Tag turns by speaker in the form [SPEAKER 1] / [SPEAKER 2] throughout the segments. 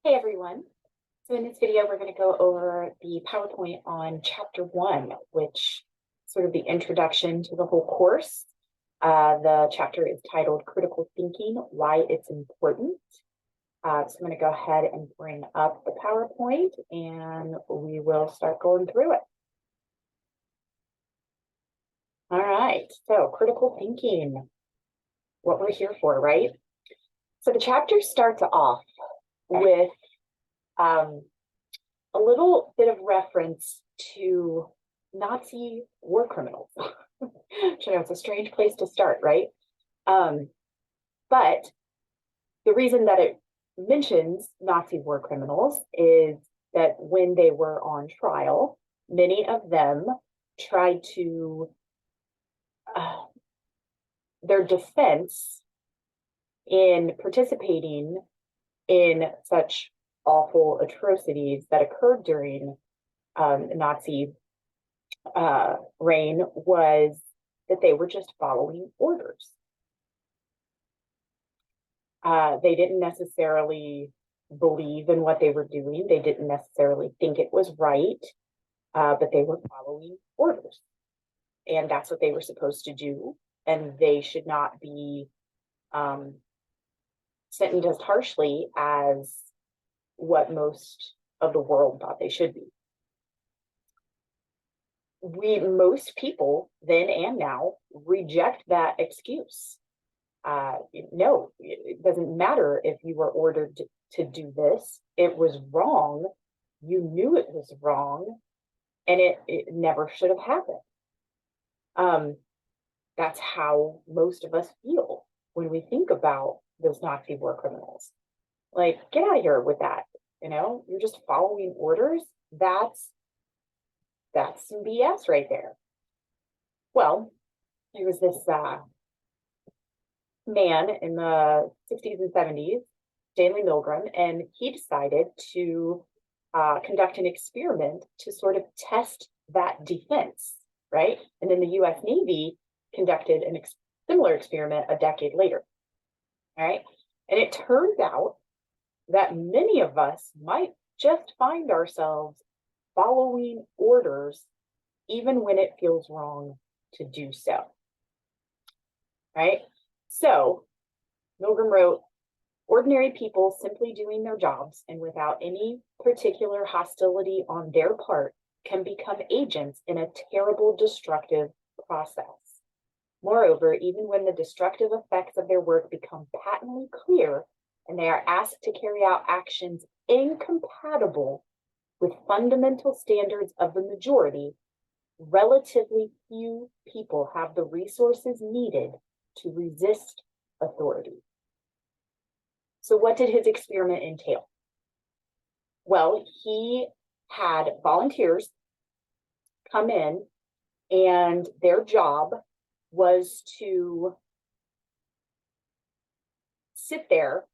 [SPEAKER 1] Hey everyone. So in this video, we're going to go over the PowerPoint on Chapter 1, which is sort of the introduction to the whole course. The chapter is titled Critical Thinking, Why It's Important. So I'm going to go ahead and bring up the PowerPoint and we will start going through it. All right, so critical thinking, what we're here for, right? So the chapter starts off with a little bit of reference to Nazi war criminals. It's a strange place to start, right? But the reason that it mentions Nazi war criminals is that when they were on trial, many of them tried to, their defense in participating in such awful atrocities that occurred during Nazi reign was that they were just following orders. They didn't necessarily believe in what they were doing. They didn't necessarily think it was right, but they were following orders. And that's what they were supposed to do. And they should not be sentenced as harshly as what most of the world thought they should be. Most people then and now reject that excuse. No, it doesn't matter if you were ordered to do this. It was wrong. You knew it was wrong, and it never should have happened. That's how most of us feel when we think about those Nazi war criminals. Like, get out of here with that. You're just following orders. That's some BS right there. Well, there was this man in the 60s and 70s, Stanley Milgram, and he decided to conduct an experiment to sort of test that defense, right? And then the US Navy conducted a similar experiment a decade later, all right? And it turned out that many of us might just find ourselves following orders even when it feels wrong to do so, right? So Milgram wrote, ordinary people simply doing their jobs and without any particular hostility on their part can become agents in a terrible destructive process. Moreover, even when the destructive effects of their work become patently clear and they are asked to carry out actions incompatible with fundamental standards of the majority, relatively few people have the resources needed to resist authority. So what did his experiment entail? Well, he had volunteers come in and their job was to sit there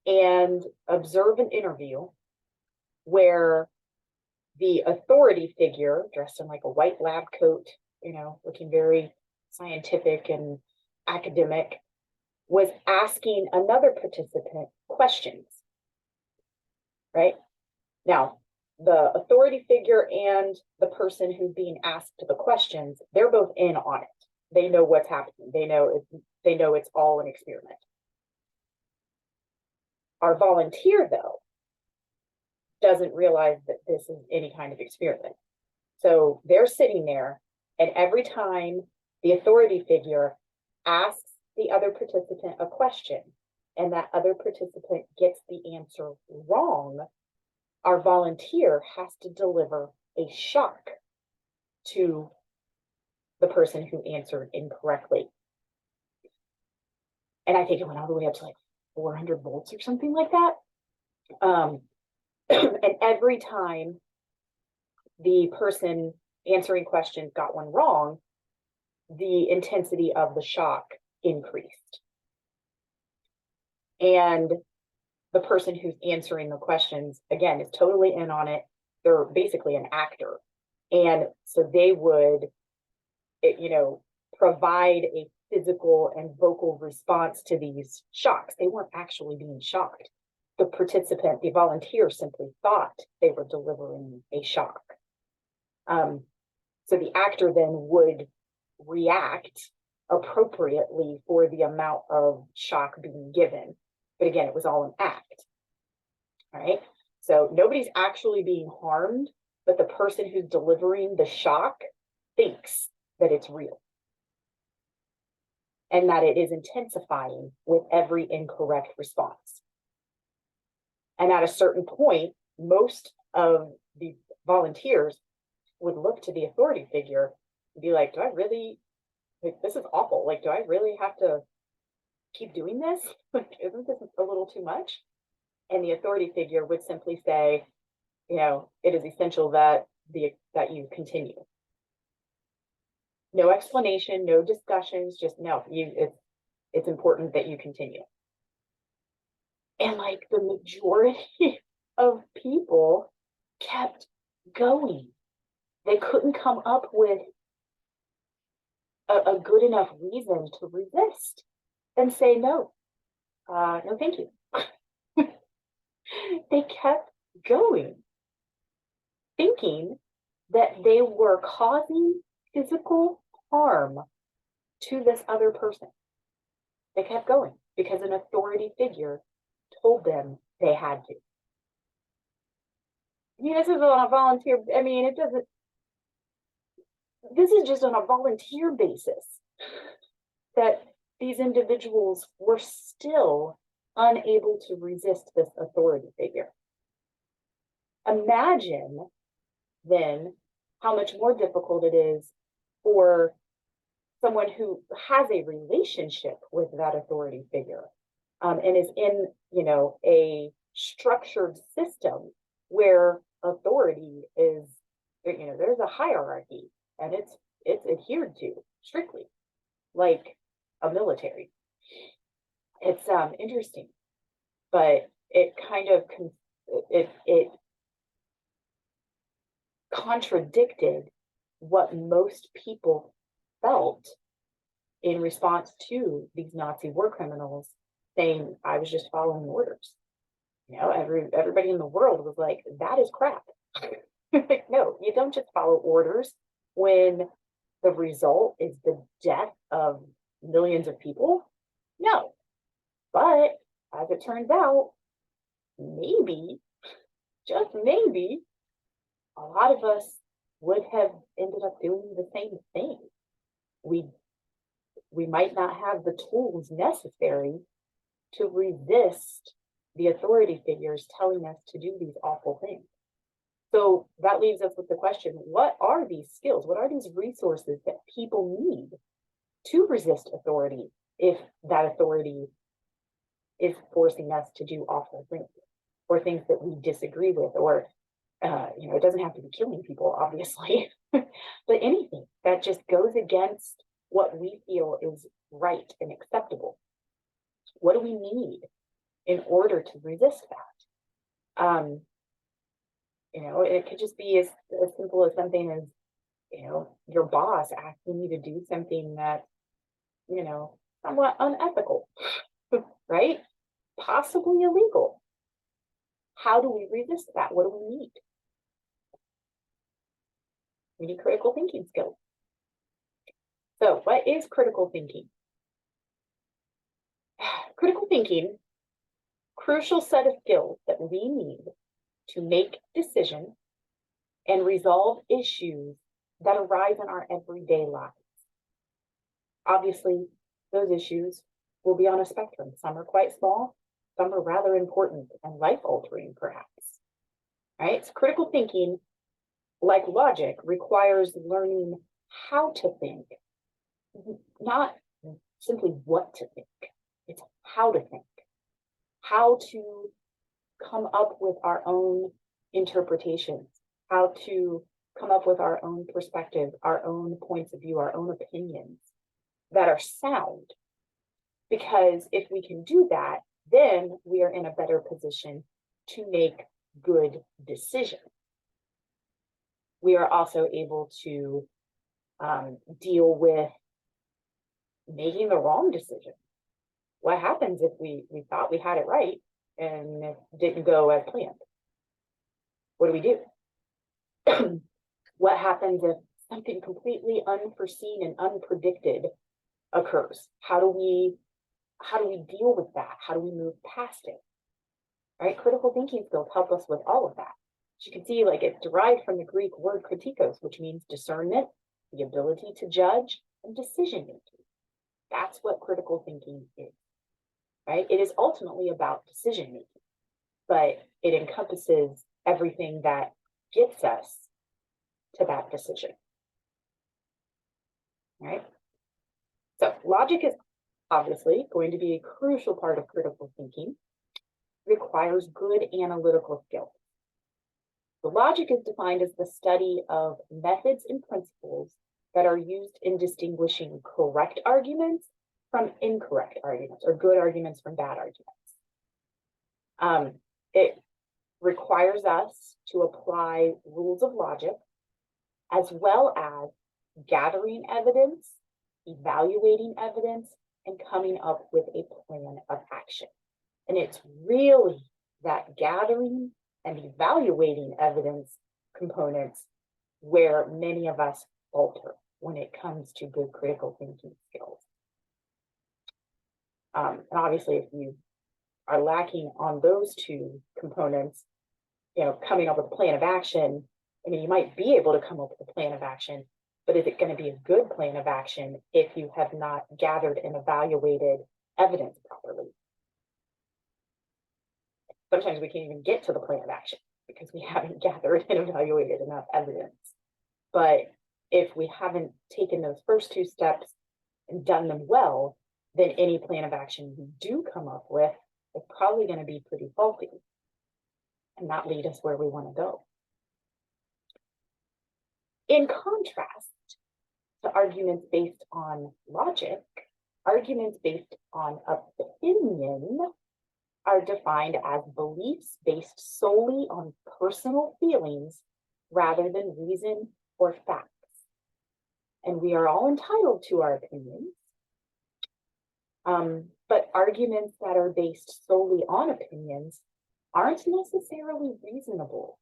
[SPEAKER 1] and observe an interview where the authority figure, dressed in like a white lab coat, looking very scientific and academic, was asking another participant questions, right? Now, the authority figure and the person who's being asked the questions, they're both in on it. They know what's happening. They know it's all an experiment. Our volunteer, though, doesn't realize that this is any kind of experiment. So they're sitting there, and every time the authority figure asks the other participant a question and that other participant gets the answer wrong, our volunteer has to deliver a shock to the person who answered incorrectly. And I think it went all the way up to like 400 volts or something like that. And every time the person answering questions got one wrong, the intensity of the shock increased. And the person who's answering the questions, again, is totally in on it. They're basically an actor. And so they would, provide a physical and vocal response to these shocks. They weren't actually being shocked. the participant, the volunteer, simply thought they were delivering a shock. So the actor then would react appropriately for the amount of shock being given. But again, it was all an act. All right. So nobody's actually being harmed, but the person who's delivering the shock thinks that it's real and that it is intensifying with every incorrect response. And at a certain point, most of the volunteers would look to the authority figure and be like, do I really, like, this is awful. Like, do I really have to keep doing this? Like, isn't this a little too much? And the authority figure would simply say, you know, it is essential that you continue. No explanation, no discussions, just no, it's important that you continue. And like the majority of people kept going. They couldn't come up with a good enough reason to resist and say no. No, thank you. They kept going, thinking that they were causing physical harm to this other person. They kept going because an authority figure told them they had to. I mean, this is on a volunteer, I mean, it doesn't, this is just on a volunteer basis that these individuals were still unable to resist this authority figure. Imagine then how much more difficult it is for someone who has a relationship with that authority figure, and is in, you know, a structured system where authority is, you know, there's a hierarchy and it's adhered to strictly, like a military. It's interesting, but it kind of it contradicted what most people felt in response to these Nazi war criminals saying, I was just following orders. You know, everybody in the world was like, that is crap. Like, no, you don't just follow orders when the result is the death of millions of people. No. But as it turns out, maybe, just maybe, a lot of us would have ended up doing the same thing. We might not have the tools necessary to resist the authority figures telling us to do these awful things. So that leaves us with the question, what are these skills? What are these resources that people need to resist authority if that authority is forcing us to do awful things or things that we disagree with, or you know, it doesn't have to be killing people, obviously, but anything that just goes against what we feel is right and acceptable. What do we need in order to resist that? You know, it could just be as simple as something as, you know, your boss asking you to do something that, you know, somewhat unethical, right? Possibly illegal. How do we resist that? What do we need? We need critical thinking skills. So what is critical thinking? Critical thinking, crucial set of skills that we need to make decisions and resolve issues that arise in our everyday lives. Obviously, those issues will be on a spectrum. Some are quite small, some are rather important and life-altering, perhaps. Right? So critical thinking, like logic, requires learning how to think, not simply what to think. It's how to think, how to come up with our own interpretations, how to come up with our own perspective, our own points of view, our own opinions that are sound. Because if we can do that, then we are in a better position to make good decisions. We are also able to deal with making the wrong decision. What happens if we thought we had it right and it didn't go as planned. What do we do? What happens if something completely unforeseen and unpredicted occurs? How do we deal with that? How do we move past it? Right? Critical thinking skills help us with all of that. As you can see, like, it's derived from the Greek word kritikos, which means discernment, the ability to judge, and decision making. That's what critical thinking is, right? It is ultimately about decision making, but it encompasses everything that gets us to that decision, right? So logic is obviously going to be a crucial part of critical thinking. It requires good analytical skills. The logic is defined as the study of methods and principles that are used in distinguishing correct arguments from incorrect arguments, or good arguments from bad arguments. It requires us to apply rules of logic, as well as gathering evidence, evaluating evidence, and coming up with a plan of action. And it's really that gathering and evaluating evidence components where many of us falter when it comes to good critical thinking skills. And obviously, if you are lacking on those two components, coming up with a plan of action, I mean, you might be able to come up with a plan of action, but is it going to be a good plan of action if you have not gathered and evaluated evidence properly? Sometimes we can't even get to the plan of action because we haven't gathered and evaluated enough evidence. But if we haven't taken those first two steps and done them well, then any plan of action we do come up with is probably going to be pretty faulty and not lead us where we want to go. In contrast to arguments based on logic, arguments based on opinion are defined as beliefs based solely on personal feelings rather than reason or facts. And we are all entitled to our opinions, but arguments that are based solely on opinions aren't necessarily reasonable.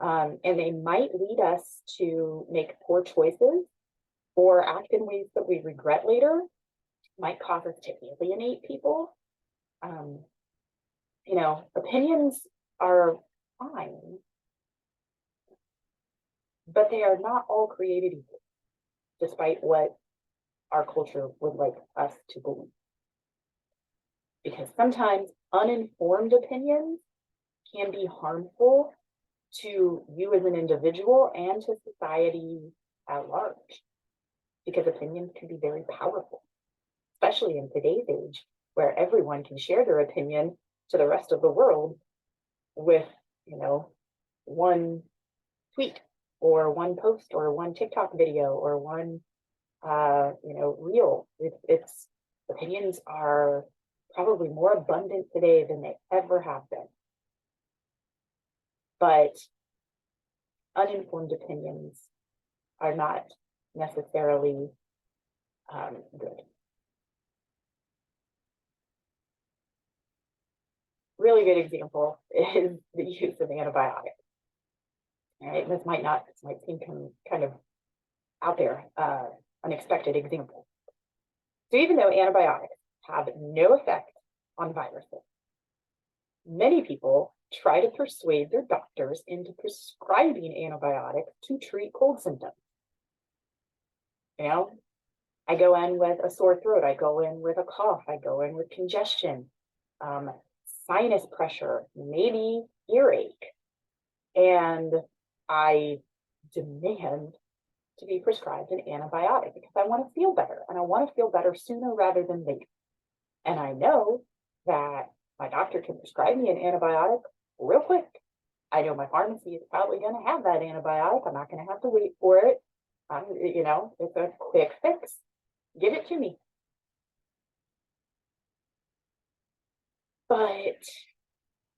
[SPEAKER 1] And they might lead us to make poor choices or act in ways that we regret later, might cause us to alienate people. Opinions are fine, but they are not all created equal, despite what our culture would like us to believe. Because sometimes uninformed opinions can be harmful to you as an individual and to society at large, because opinions can be very powerful, especially in today's age, where everyone can share their opinion to the rest of the world with, one tweet or one post or one TikTok video or one, reel. It's opinions are probably more abundant today than they ever have been. But uninformed opinions are not necessarily good. Really good example is the use of antibiotics. All right, this might seem kind of out there, unexpected example. So even though antibiotics have no effect on viruses, many people try to persuade their doctors into prescribing antibiotics to treat cold symptoms. I go in with a sore throat, I go in with a cough, I go in with congestion, sinus pressure, maybe earache, and I demand to be prescribed an antibiotic because I want to feel better, and I want to feel better sooner rather than later. And I know that my doctor can prescribe me an antibiotic real quick. I know my pharmacy is probably going to have that antibiotic. I'm not going to have to wait for it. It's a quick fix. Give it to me. But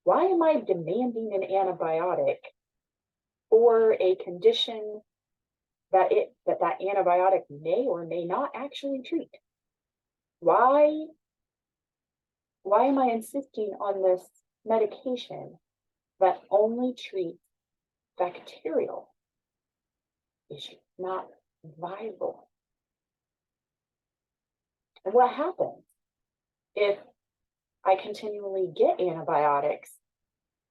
[SPEAKER 1] why am I demanding an antibiotic for a condition that antibiotic may or may not actually treat? Why am I insisting on this medication that only treats bacterial issues, not viral. And what happens if I continually get antibiotics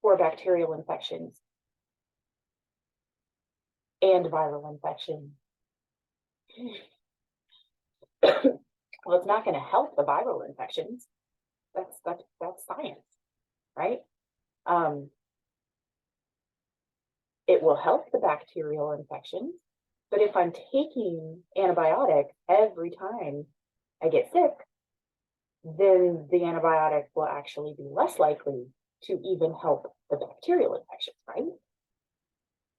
[SPEAKER 1] for bacterial infections and viral infections? Well, it's not going to help the viral infections. That's science, right? It will help the bacterial infections, but if I'm taking antibiotics every time I get sick, then the antibiotic will actually be less likely to even help the bacterial infections, right?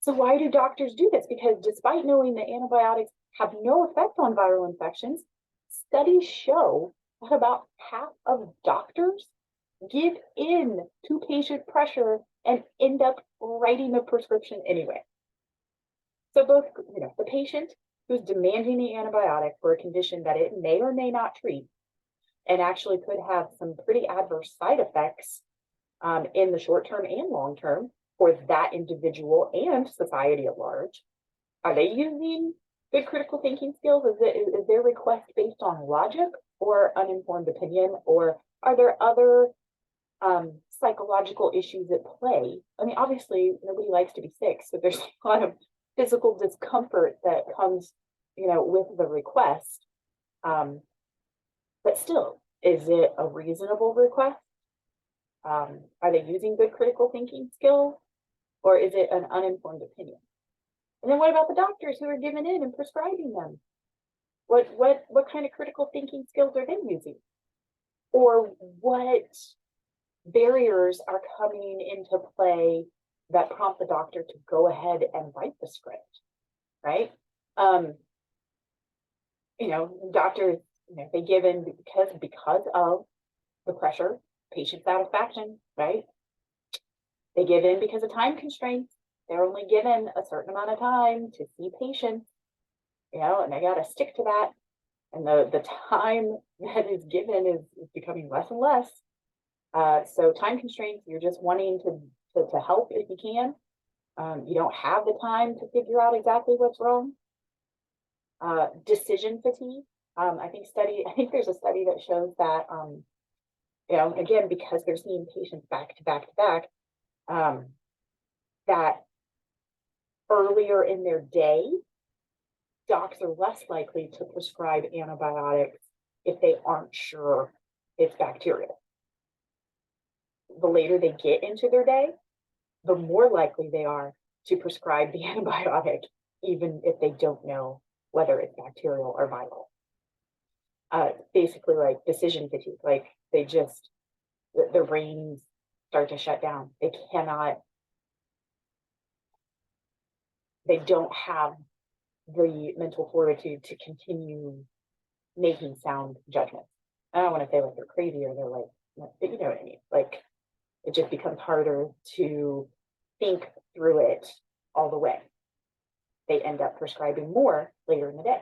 [SPEAKER 1] So why do doctors do this? Because despite knowing that antibiotics have no effect on viral infections, studies show that about half of doctors give in to patient pressure and end up writing the prescription anyway. So both, the patient who's demanding the antibiotic for a condition that it may or may not treat, and actually could have some pretty adverse side effects in the short term and long term for that individual and society at large. Are they using good critical thinking skills? Is their request based on logic or uninformed opinion, or are there other psychological issues at play? I mean, obviously nobody likes to be sick, so there's a lot of physical discomfort that comes, with the request. But still, is it a reasonable request? Are they using good critical thinking skills, or is it an uninformed opinion? And then what about the doctors who are giving in and prescribing them? What kind of critical thinking skills are they using? Or what barriers are coming into play that prompt the doctor to go ahead and write the script, right? Doctors, they give in because of the pressure, patient satisfaction, right? They give in because of time constraints. They're only given a certain amount of time to see patients, and they got to stick to that. And the time that is given is becoming less and less. So time constraints, you're just wanting to help if you can. You don't have the time to figure out exactly what's wrong. Decision fatigue. I think there's a study that shows that, again, because they're seeing patients back to back to back, that earlier in their day, docs are less likely to prescribe antibiotics if they aren't sure it's bacterial. The later they get into their day, the more likely they are to prescribe the antibiotic, even if they don't know whether it's bacterial or viral. Basically like decision fatigue, like their brains start to shut down. They don't have the mental fortitude to continue making sound judgments. I don't want to say like they're crazy or they're like, you know what I mean? Like it just becomes harder to think through it all the way. They end up prescribing more later in the day.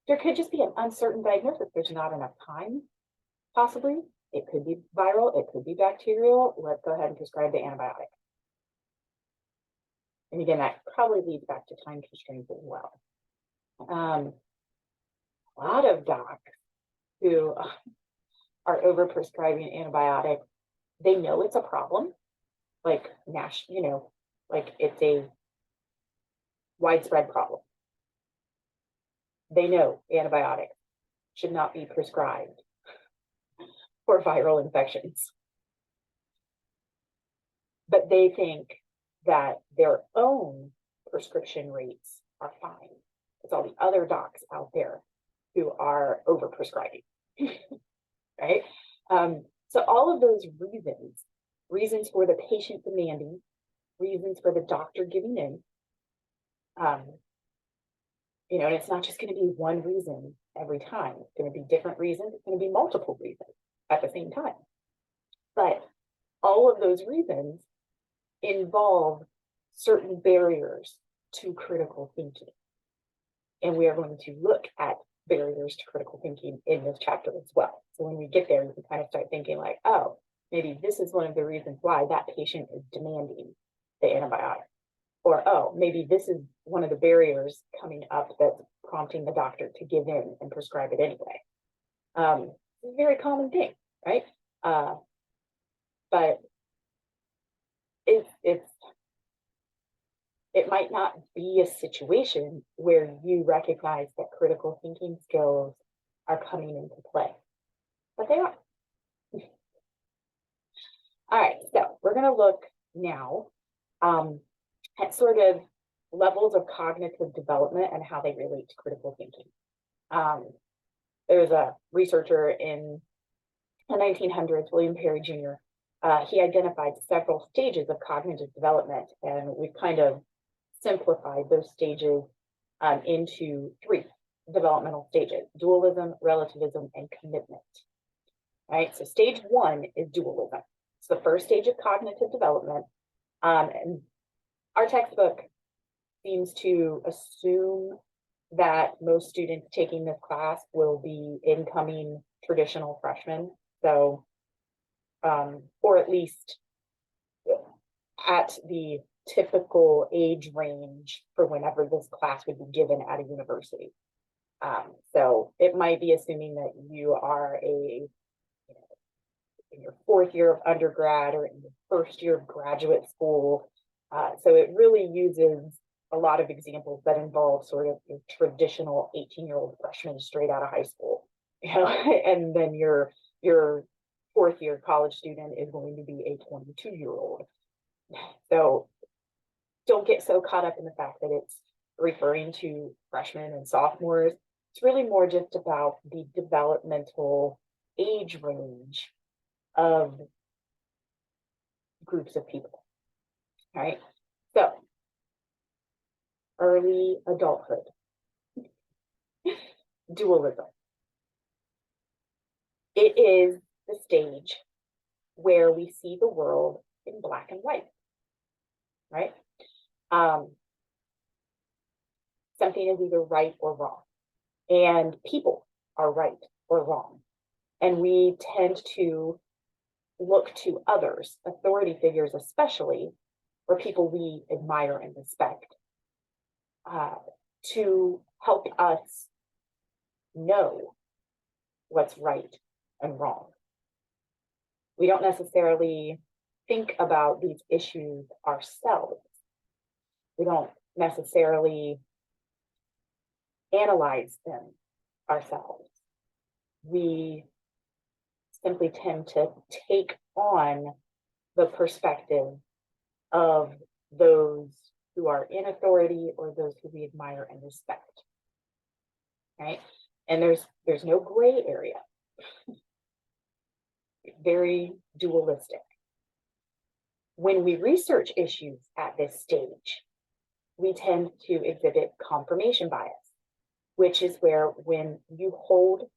[SPEAKER 1] There could just be an uncertain diagnosis. There's not enough time, possibly. It could be viral, it could be bacterial. Let's go ahead and prescribe the antibiotic. And again, that probably leads back to time constraints as well. A lot of docs who are overprescribing antibiotics, they know it's a problem, like it's a widespread problem. They know antibiotics should not be prescribed for viral infections. But they think that their own prescription rates are fine. It's all the other docs out there who are overprescribing, right? So all of those reasons for the patient demanding, reasons for the doctor giving in, and it's not just going to be one reason every time. It's going to be different reasons. It's going to be multiple reasons at the same time. But all of those reasons involve certain barriers to critical thinking. And we are going to look at barriers to critical thinking in this chapter as well. So when we get there, you can kind of start thinking like, oh, maybe this is one of the reasons why that patient is demanding the antibiotic. Or, oh, maybe this is one of the barriers coming up that's prompting the doctor to give in and prescribe it anyway. It's a very common thing, right? But it might not be a situation where you recognize that critical thinking skills are coming into play, but they are. All right, so we're going to look now at sort of levels of cognitive development and how they relate to critical thinking. There's a researcher in the 1900s, William Perry Jr. He identified several stages of cognitive development, and we've kind of simplified those stages into 3 developmental stages: dualism, relativism, and commitment. Right, so stage 1 is dualism. It's the first stage of cognitive development. And our textbook seems to assume that most students taking this class will be incoming traditional freshmen. So, or at least at the typical age range for whenever this class would be given at a university. So it might be assuming that you are in your 4th year of undergrad or in your 1st year of graduate school. So it really uses a lot of examples that involve sort of your traditional 18-year-old freshman straight out of high school, and then your 4th year college student is going to be a 22-year-old. So don't get so caught up in the fact that it's referring to freshmen and sophomores. It's really more just about the developmental age range of groups of people. All right, so early adulthood, dualism. It is the stage where we see the world in black and white, right? Something is either right or wrong, and people are right or wrong. And we tend to look to others, authority figures especially, or people we admire and respect, to help us know what's right and wrong. We don't necessarily think about these issues ourselves. We don't necessarily analyze them ourselves. We simply tend to take on the perspective of those who are in authority or those who we admire and respect, right? And there's no gray area. Very dualistic. When we research issues at this stage, we tend to exhibit confirmation bias, which is where when you hold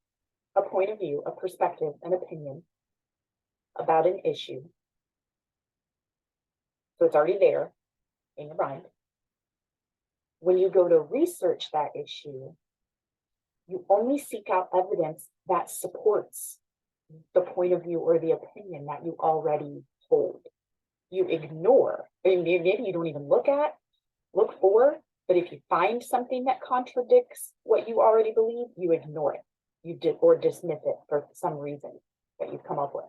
[SPEAKER 1] a point of view, a perspective, an opinion about an issue, so it's already there in your mind. When you go to research that issue, you only seek out evidence that supports the point of view or the opinion that you already hold. You ignore, maybe you don't even look for, but if you find something that contradicts what you already believe, you ignore it. You did or dismiss it for some reason that you've come up with,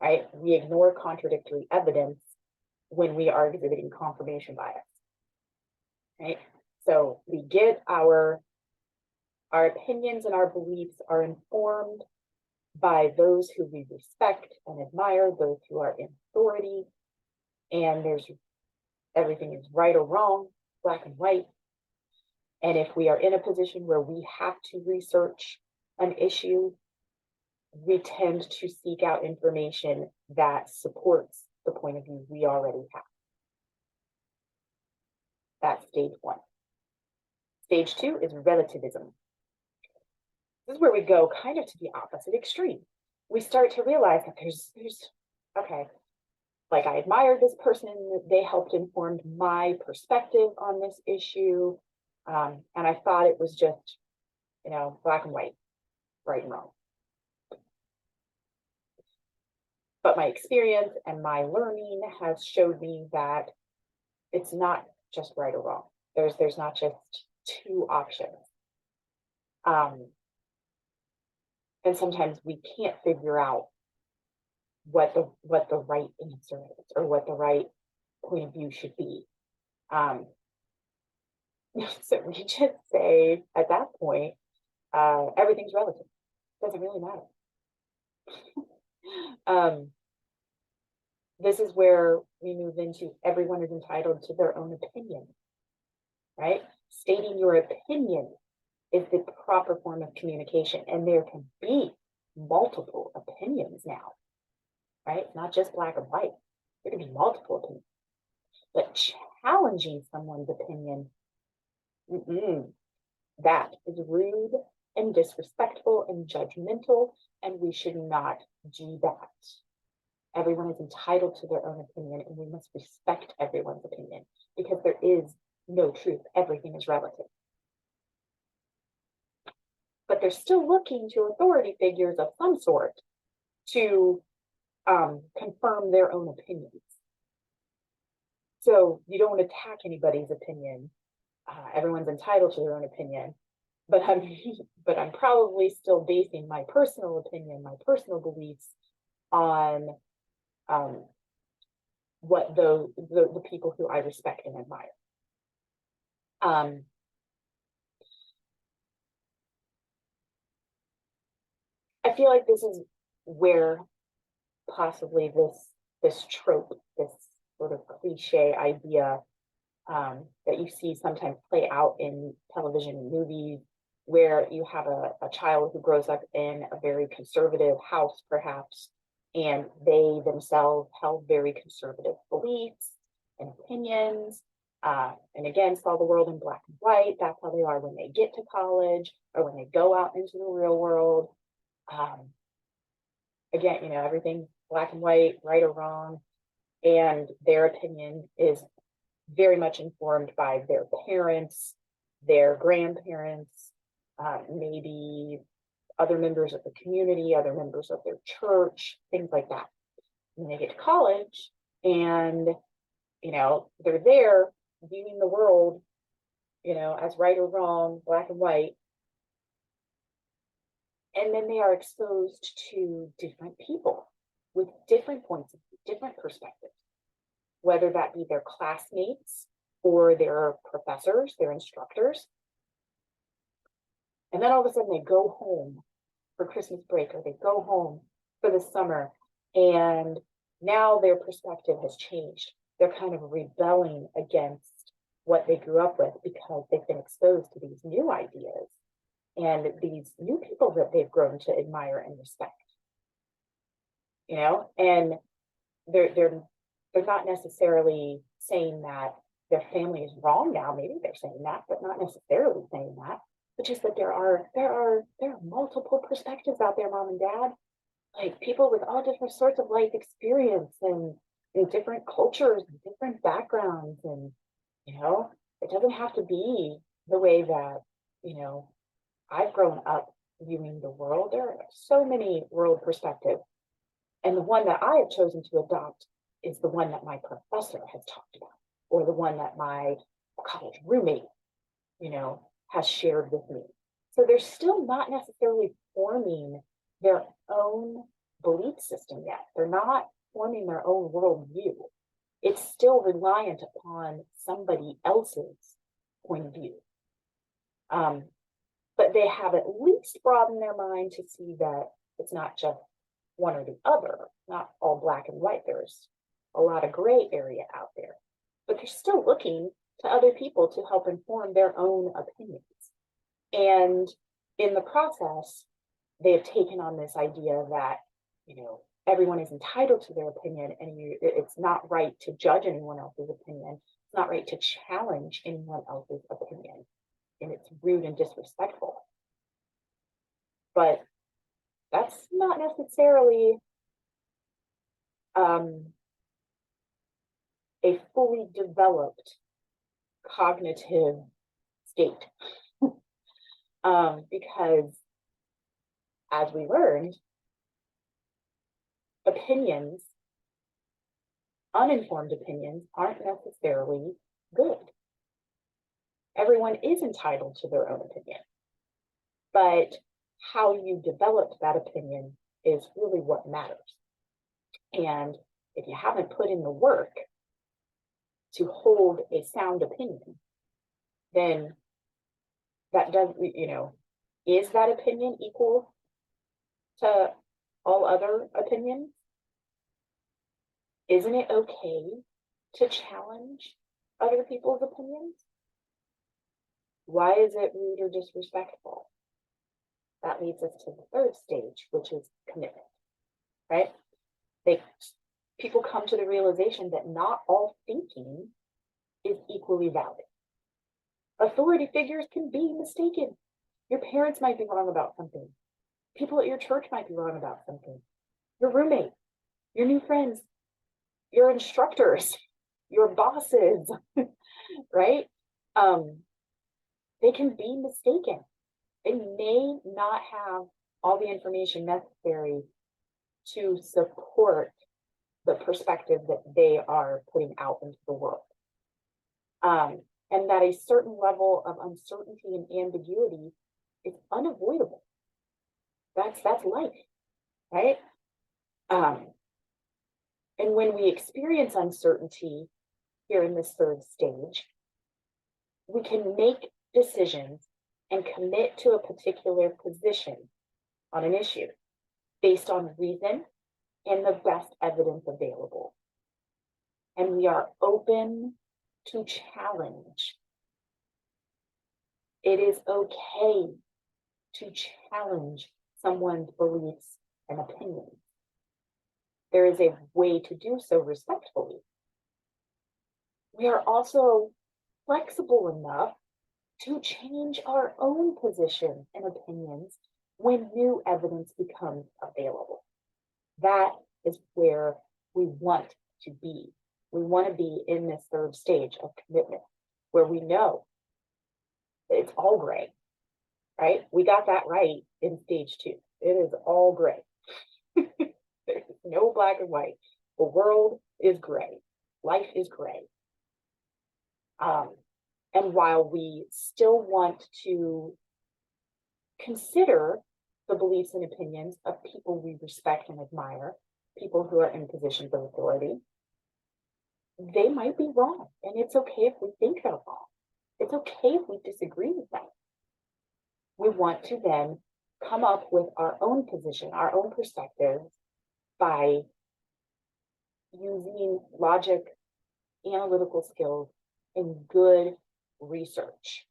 [SPEAKER 1] right? We ignore contradictory evidence when we are exhibiting confirmation bias, right? So we get our opinions and our beliefs are informed by those who we respect and admire, those who are in authority, and everything is right or wrong, black and white. And if we are in a position where we have to research an issue, we tend to seek out information that supports the point of view we already have. That's stage 1. Stage 2 is relativism. This is where we go kind of to the opposite extreme. We start to realize that there's okay, like I admire this person, they helped inform my perspective on this issue. And I thought it was just, black and white, right and wrong. But my experience and my learning has showed me that it's not just right or wrong. There's not just two options. And sometimes we can't figure out what the right answer is or what the right point of view should be. So we just say at that point, everything's relative. Doesn't really matter. This is where we move into everyone is entitled to their own opinion, right? Stating your opinion is the proper form of communication, and there can be multiple opinions now, right? Not just black and white. There can be multiple opinions. But challenging someone's opinion, that is rude and disrespectful and judgmental, and we should not do that. Everyone is entitled to their own opinion, and we must respect everyone's opinion because there is no truth. Everything is relative. But they're still looking to authority figures of some sort to confirm their own opinions. So you don't attack anybody's opinion. Everyone's entitled to their own opinion, but I'm probably still basing my personal opinion, my personal beliefs on what the people who I respect and admire. I feel like this is where possibly this trope, this sort of cliche idea that you see sometimes play out in television and movies, where you have a child who grows up in a very conservative house, perhaps, and they themselves held very conservative beliefs and opinions, and again, saw the world in black and white. That's how they are when they get to college or when they go out into the real world. Again, everything black and white, right or wrong, and their opinion is very much informed by their parents, their grandparents, maybe other members of the community, other members of their church, things like that. And they get to college and, they're there viewing the world, as right or wrong, black and white. And then they are exposed to different people with different points of view, different perspectives, whether that be their classmates or their professors, their instructors. And then all of a sudden they go home for Christmas break or they go home for the summer, and now their perspective has changed. They're kind of rebelling against what they grew up with because they've been exposed to these new ideas and these new people that they've grown to admire and respect. And they're not necessarily saying that their family is wrong now. Maybe they're saying that, but not necessarily saying that. But just that there are multiple perspectives out there, mom and dad. Like people with all different sorts of life experience and different cultures and different backgrounds. And, it doesn't have to be the way that, I've grown up viewing the world. There are so many world perspectives. And the one that I have chosen to adopt is the one that my professor has talked about, or the one that my college roommate, has shared with me. So they're still not necessarily forming their own belief system yet. They're not forming their own worldview. It's still reliant upon somebody else's point of view. But they have at least broadened their mind to see that it's not just one or the other, not all black and white. There's a lot of gray area out there, but they're still looking to other people to help inform their own opinions. And in the process, they have taken on this idea that, everyone is entitled to their opinion, and it's not right to judge anyone else's opinion. It's not right to challenge anyone else's opinion, and it's rude and disrespectful. But that's not necessarily a fully developed cognitive state. Because as we learned, opinions, uninformed opinions, aren't necessarily good. Everyone is entitled to their own opinion, but how you develop that opinion is really what matters. And if you haven't put in the work to hold a sound opinion, then that does, is that opinion equal to all other opinions? Isn't it okay to challenge other people's opinions? Why is it rude or disrespectful? That leads us to the third stage, which is commitment, right? People come to the realization that not all thinking is equally valid. Authority figures can be mistaken. Your parents might be wrong about something. People at your church might be wrong about something. Your roommate, your new friends, your instructors, your bosses, right? They can be mistaken. They may not have all the information necessary to support the perspective that they are putting out into the world. And that a certain level of uncertainty and ambiguity is unavoidable. That's life, right? And when we experience uncertainty here in this third stage, we can make decisions and commit to a particular position on an issue based on reason and the best evidence available. And we are open to challenge. It is okay to challenge someone's beliefs and opinions. There is a way to do so respectfully. We are also flexible enough to change our own position and opinions when new evidence becomes available. That is where we want to be. We want to be in this third stage of commitment, where we know that it's all gray, right? We got that right in stage 2. It is all gray. There's no black and white. The world is gray. Life is gray. And while we still want to consider the beliefs and opinions of people we respect and admire, people who are in positions of authority, they might be wrong. And it's okay if we think they're wrong. It's okay if we disagree with them. We want to then come up with our own position, our own perspective, by using logic, analytical skills, and good research,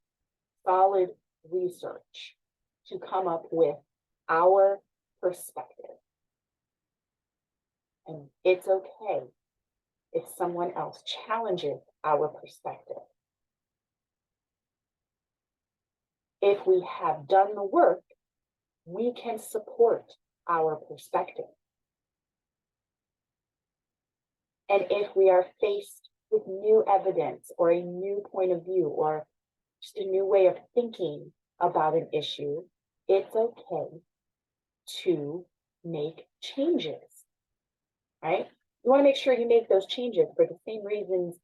[SPEAKER 1] solid research, to come up with our perspective. And it's okay if someone else challenges our perspective. If we have done the work, we can support our perspective. And if we are faced with new evidence or a new point of view or just a new way of thinking about an issue, it's okay to make changes, right? You want to make sure you make those changes for the same reasons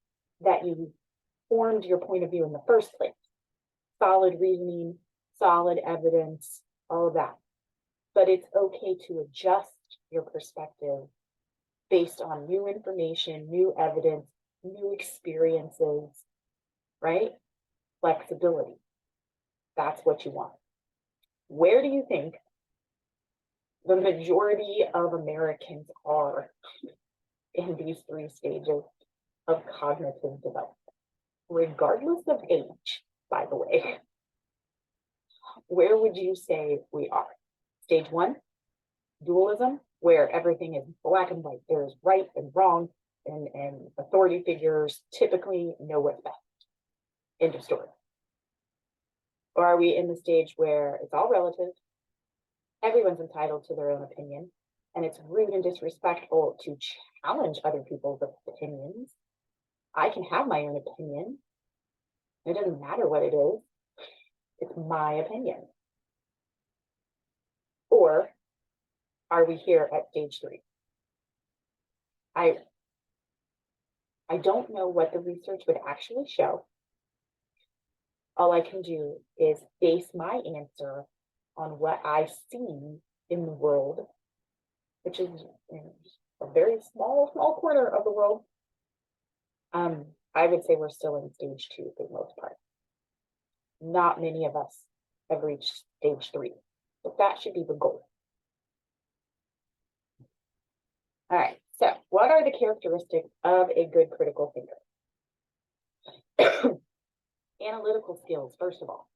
[SPEAKER 1] that you formed your point of view in the first place. Solid reasoning, solid evidence, all of that. But it's okay to adjust your perspective based on new information, new evidence, new experiences, right? Flexibility. That's what you want. Where do you think the majority of Americans are in these 3 stages of cognitive development? Regardless of age, by the way, where would you say we are? Stage 1, dualism, where everything is black and white. There's right and wrong, and authority figures typically know what's best. End of story. Or are we in the stage where it's all relative, everyone's entitled to their own opinion, and it's rude and disrespectful to challenge other people's opinions? I can have my own opinion. It doesn't matter what it is. It's my opinion. Or are we here at stage 3, I don't know what the research would actually show. All I can do is base my answer on what I see in the world, which is a very small corner of the world. I would say we're still in stage 2 for the most part. Not many of us have reached stage 3, but that should be the goal. All right, so what are the characteristics of a good critical thinker? Analytical skills, first of all.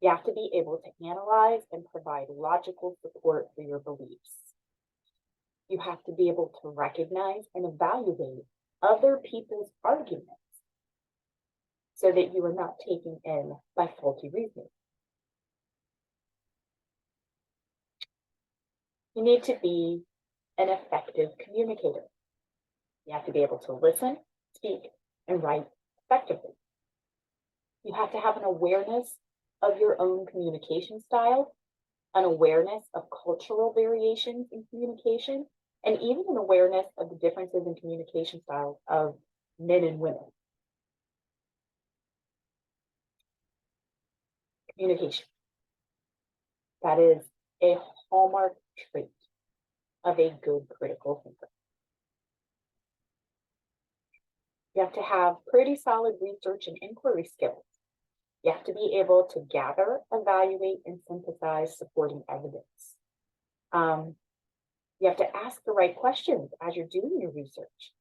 [SPEAKER 1] You have to be able to analyze and provide logical support for your beliefs. You have to be able to recognize and evaluate other people's arguments so that you are not taken in by faulty reasoning. You need to be an effective communicator. You have to be able to listen, speak, and write effectively. You have to have an awareness of your own communication style, an awareness of cultural variations in communication, and even an awareness of the differences in communication styles of men and women. Communication. That is a hallmark trait of a good critical thinker. You have to have pretty solid research and inquiry skills. You have to be able to gather, evaluate, and synthesize supporting evidence. You have to ask the right questions as you're doing your research.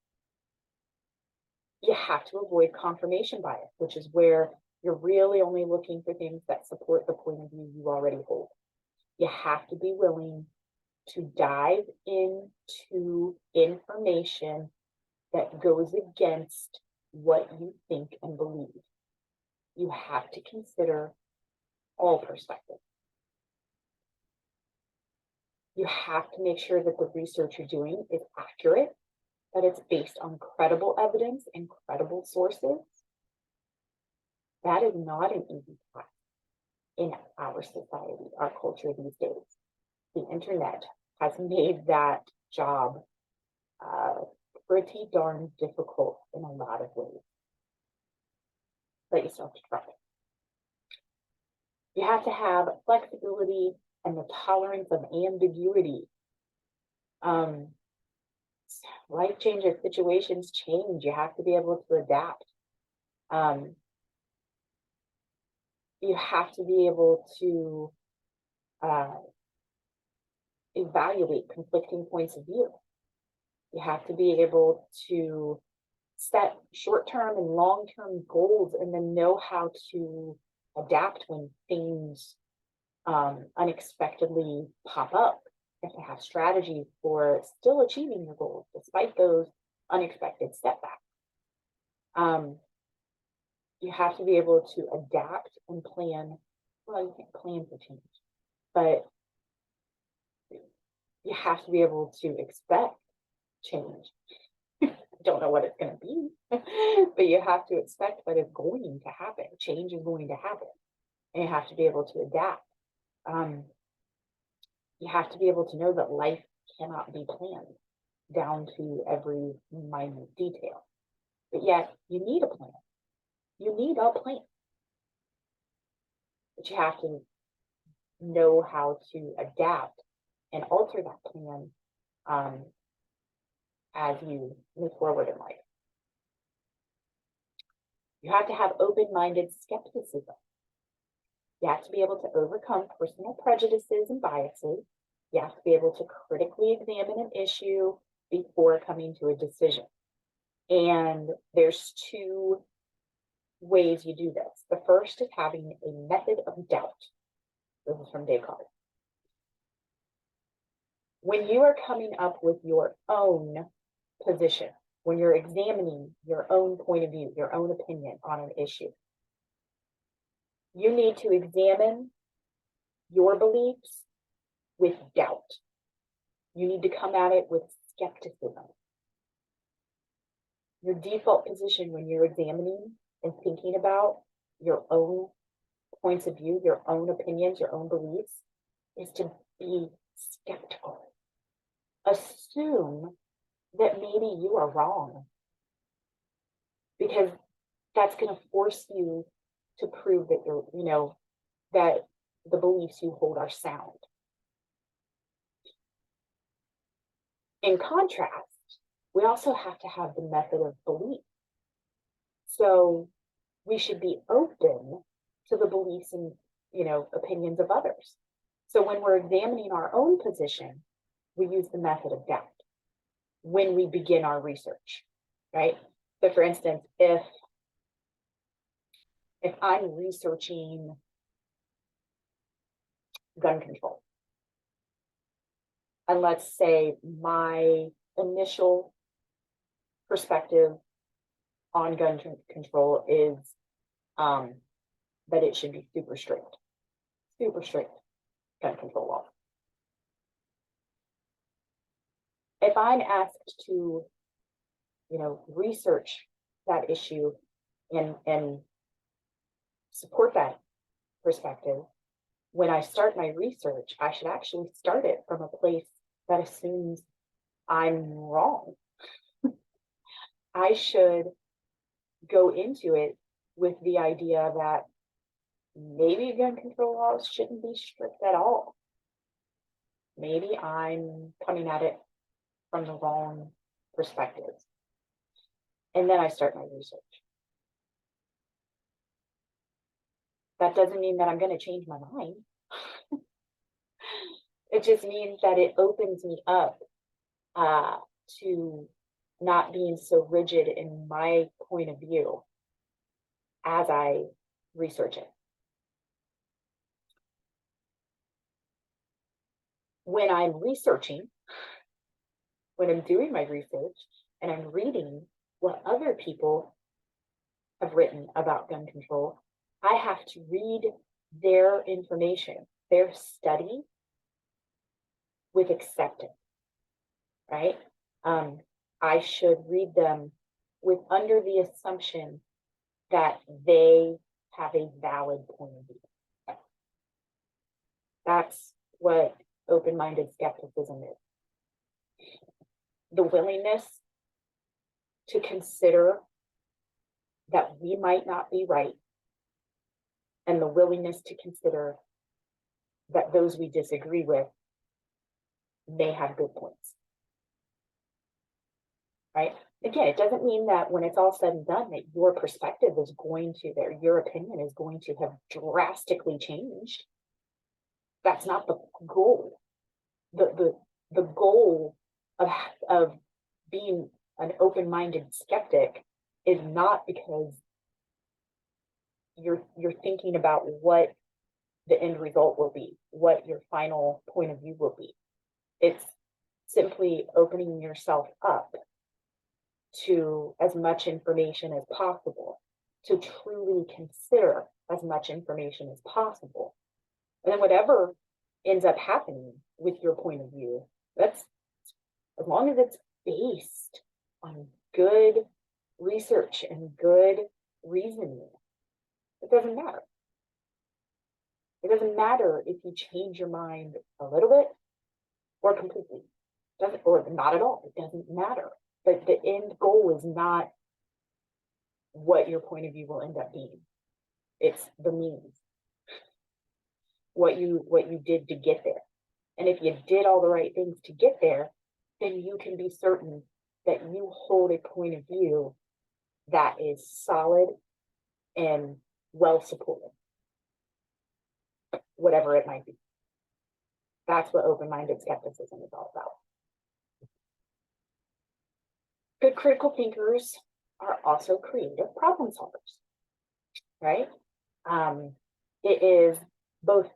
[SPEAKER 1] You have to avoid confirmation bias, which is where you're really only looking for things that support the point of view you already hold. You have to be willing to dive into information that goes against what you think and believe. You have to consider all perspectives. You have to make sure that the research you're doing is accurate, that it's based on credible evidence and credible sources. That is not an easy task in our society, our culture these days. The internet has made that job pretty darn difficult in a lot of ways. But you still have to try. You have to have flexibility and the tolerance of ambiguity. Life changes, situations change. You have to be able to adapt. You have to be able to evaluate conflicting points of view. You have to be able to set short-term and long-term goals and then know how to adapt when things unexpectedly pop up. You have to have strategies for still achieving your goals despite those unexpected setbacks. You have to be able to adapt and plan. Well, you can't plan for change, but you have to be able to expect change. Don't know what it's going to be, but you have to expect that it's going to happen. Change is going to happen, and you have to be able to adapt. You have to be able to know that life cannot be planned down to every minute detail, but yet you need a plan. You need a plan, but you have to know how to adapt and alter that plan as you move forward in life. You have to have open-minded skepticism. You have to be able to overcome personal prejudices and biases. You have to be able to critically examine an issue before coming to a decision. And there's 2 ways you do this. The first is having a method of doubt. This is from Descartes. When you are coming up with your own position, when you're examining your own point of view, your own opinion on an issue, you need to examine your beliefs with doubt. You need to come at it with skepticism. Your default position when you're examining and thinking about your own points of view, your own opinions, your own beliefs, is to be skeptical. Assume that maybe you are wrong. Because that's going to force you to prove that you're, that the beliefs you hold are sound. In contrast, we also have to have the method of belief. So we should be open to the beliefs and, opinions of others. So when we're examining our own position, we use the method of doubt when we begin our research, right? So for instance, if I'm researching gun control, and let's say my initial perspective on gun control is that it should be super strict gun control law. If I'm asked to, research that issue and support that perspective, when I start my research, I should actually start it from a place that assumes I'm wrong. I should go into it with the idea that maybe gun control laws shouldn't be strict at all. Maybe I'm coming at it from the wrong perspective. And then I start my research. That doesn't mean that I'm going to change my mind. It just means that it opens me up to not being so rigid in my point of view as I research it. When I'm researching, when I'm doing my research and I'm reading what other people have written about gun control, I have to read their information, their study with acceptance, right? I should read them with under the assumption that they have a valid point of view. That's what open-minded skepticism is. The willingness to consider that we might not be right, and the willingness to consider that those we disagree with may have good points, right? Again, it doesn't mean that when it's all said and done that your perspective is going to, that your opinion is going to have drastically changed. That's not the goal. The goal of being an open-minded skeptic is not because you're thinking about what the end result will be, what your final point of view will be. It's simply opening yourself up to as much information as possible, to truly consider as much information as possible. And then whatever ends up happening with your point of view, that's, as long as it's based on good research and good reasoning, it doesn't matter. It doesn't matter if you change your mind a little bit or completely, or not at all. It doesn't matter. But the end goal is not what your point of view will end up being. It's the means, what you did to get there. And if you did all the right things to get there, then you can be certain that you hold a point of view that is solid and well supported, whatever it might be. That's what open-minded skepticism is all about. Good critical thinkers are also creative problem solvers, right? It is both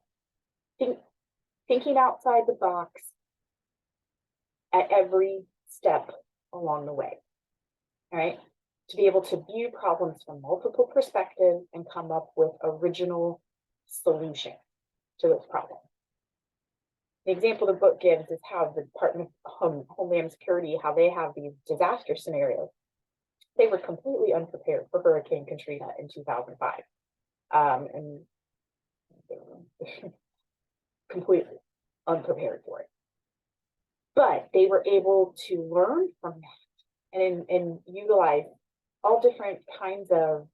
[SPEAKER 1] thinking outside the box at every step along the way, right? To be able to view problems from multiple perspectives and come up with original solutions to those problems. The example the book gives is how the Department of Homeland Security, how they have these disaster scenarios. They were completely unprepared for Hurricane Katrina in 2005. And they were completely unprepared for it. But they were able to learn from that and utilize all different kinds of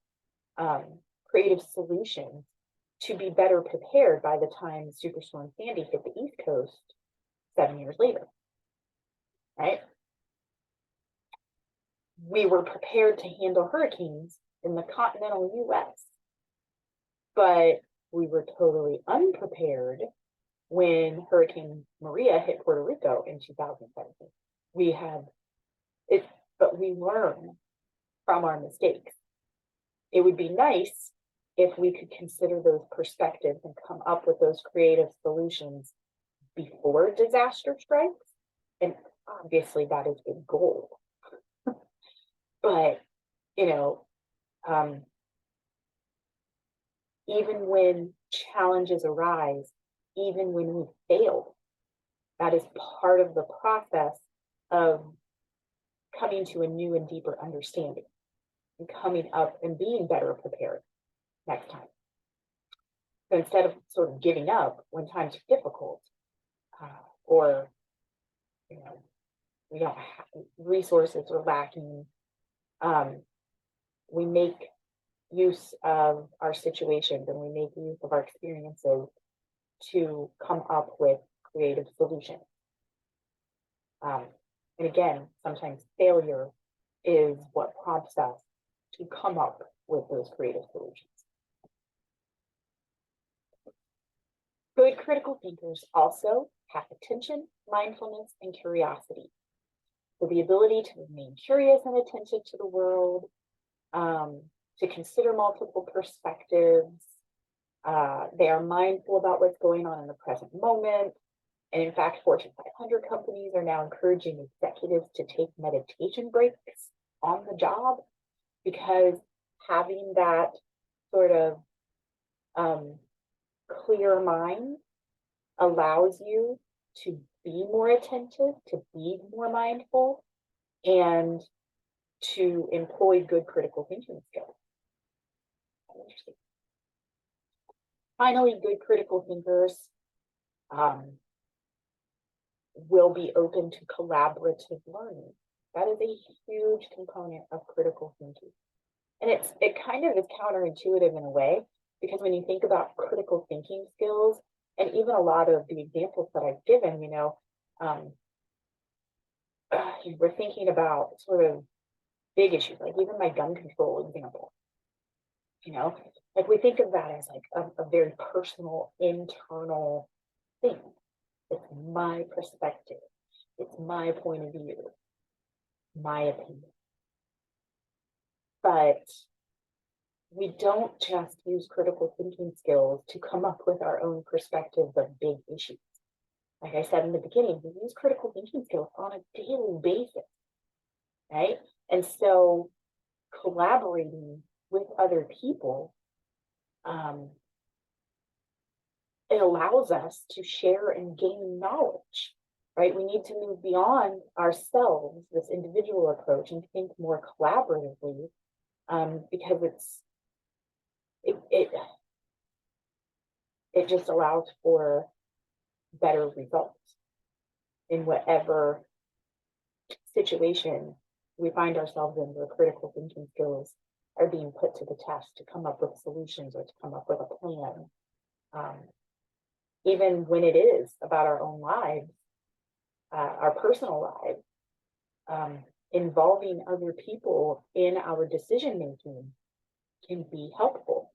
[SPEAKER 1] creative solutions to be better prepared by the time Superstorm Sandy hit the East Coast 7 years later, right? We were prepared to handle hurricanes in the continental US, but we were totally unprepared when Hurricane Maria hit Puerto Rico in 2017. We had it, but we learn from our mistakes. It would be nice if we could consider those perspectives and come up with those creative solutions before disaster strikes. And obviously that is the goal. But, you know, even when challenges arise, even when we fail, that is part of the process of coming to a new and deeper understanding and coming up and being better prepared next time. So instead of sort of giving up when times are difficult, or, you know, we don't have resources are lacking, we make use of our situations and we make use of our experiences to come up with creative solutions. And again, sometimes failure is what prompts us to come up with those creative solutions. Good critical thinkers also have attention, mindfulness, and curiosity. So the ability to remain curious and attentive to the world, to consider multiple perspectives. They are mindful about what's going on in the present moment. And in fact, Fortune 500 companies are now encouraging executives to take meditation breaks on the job, because having that sort of clear mind allows you to be more attentive, to be more mindful, and to employ good critical thinking skills. Interesting. Finally, good critical thinkers will be open to collaborative learning. That is a huge component of critical thinking. And it kind of is counterintuitive in a way, because when you think about critical thinking skills, and even a lot of the examples that I've given, you know, we're thinking about sort of big issues, like even my gun control example, you know, like we think of that as like a very personal, internal thing. It's my perspective. It's my point of view, my opinion. But we don't just use critical thinking skills to come up with our own perspectives of big issues. Like I said in the beginning, we use critical thinking skills on a daily basis, right? And so collaborating with other people, it allows us to share and gain knowledge, right? We need to move beyond ourselves, this individual approach, and think more collaboratively, because it just allows for better results in whatever situation we find ourselves in, where critical thinking skills are being put to the test to come up with solutions or to come up with a plan. Even when it is about our own lives, our personal lives, involving other people in our decision making can be helpful.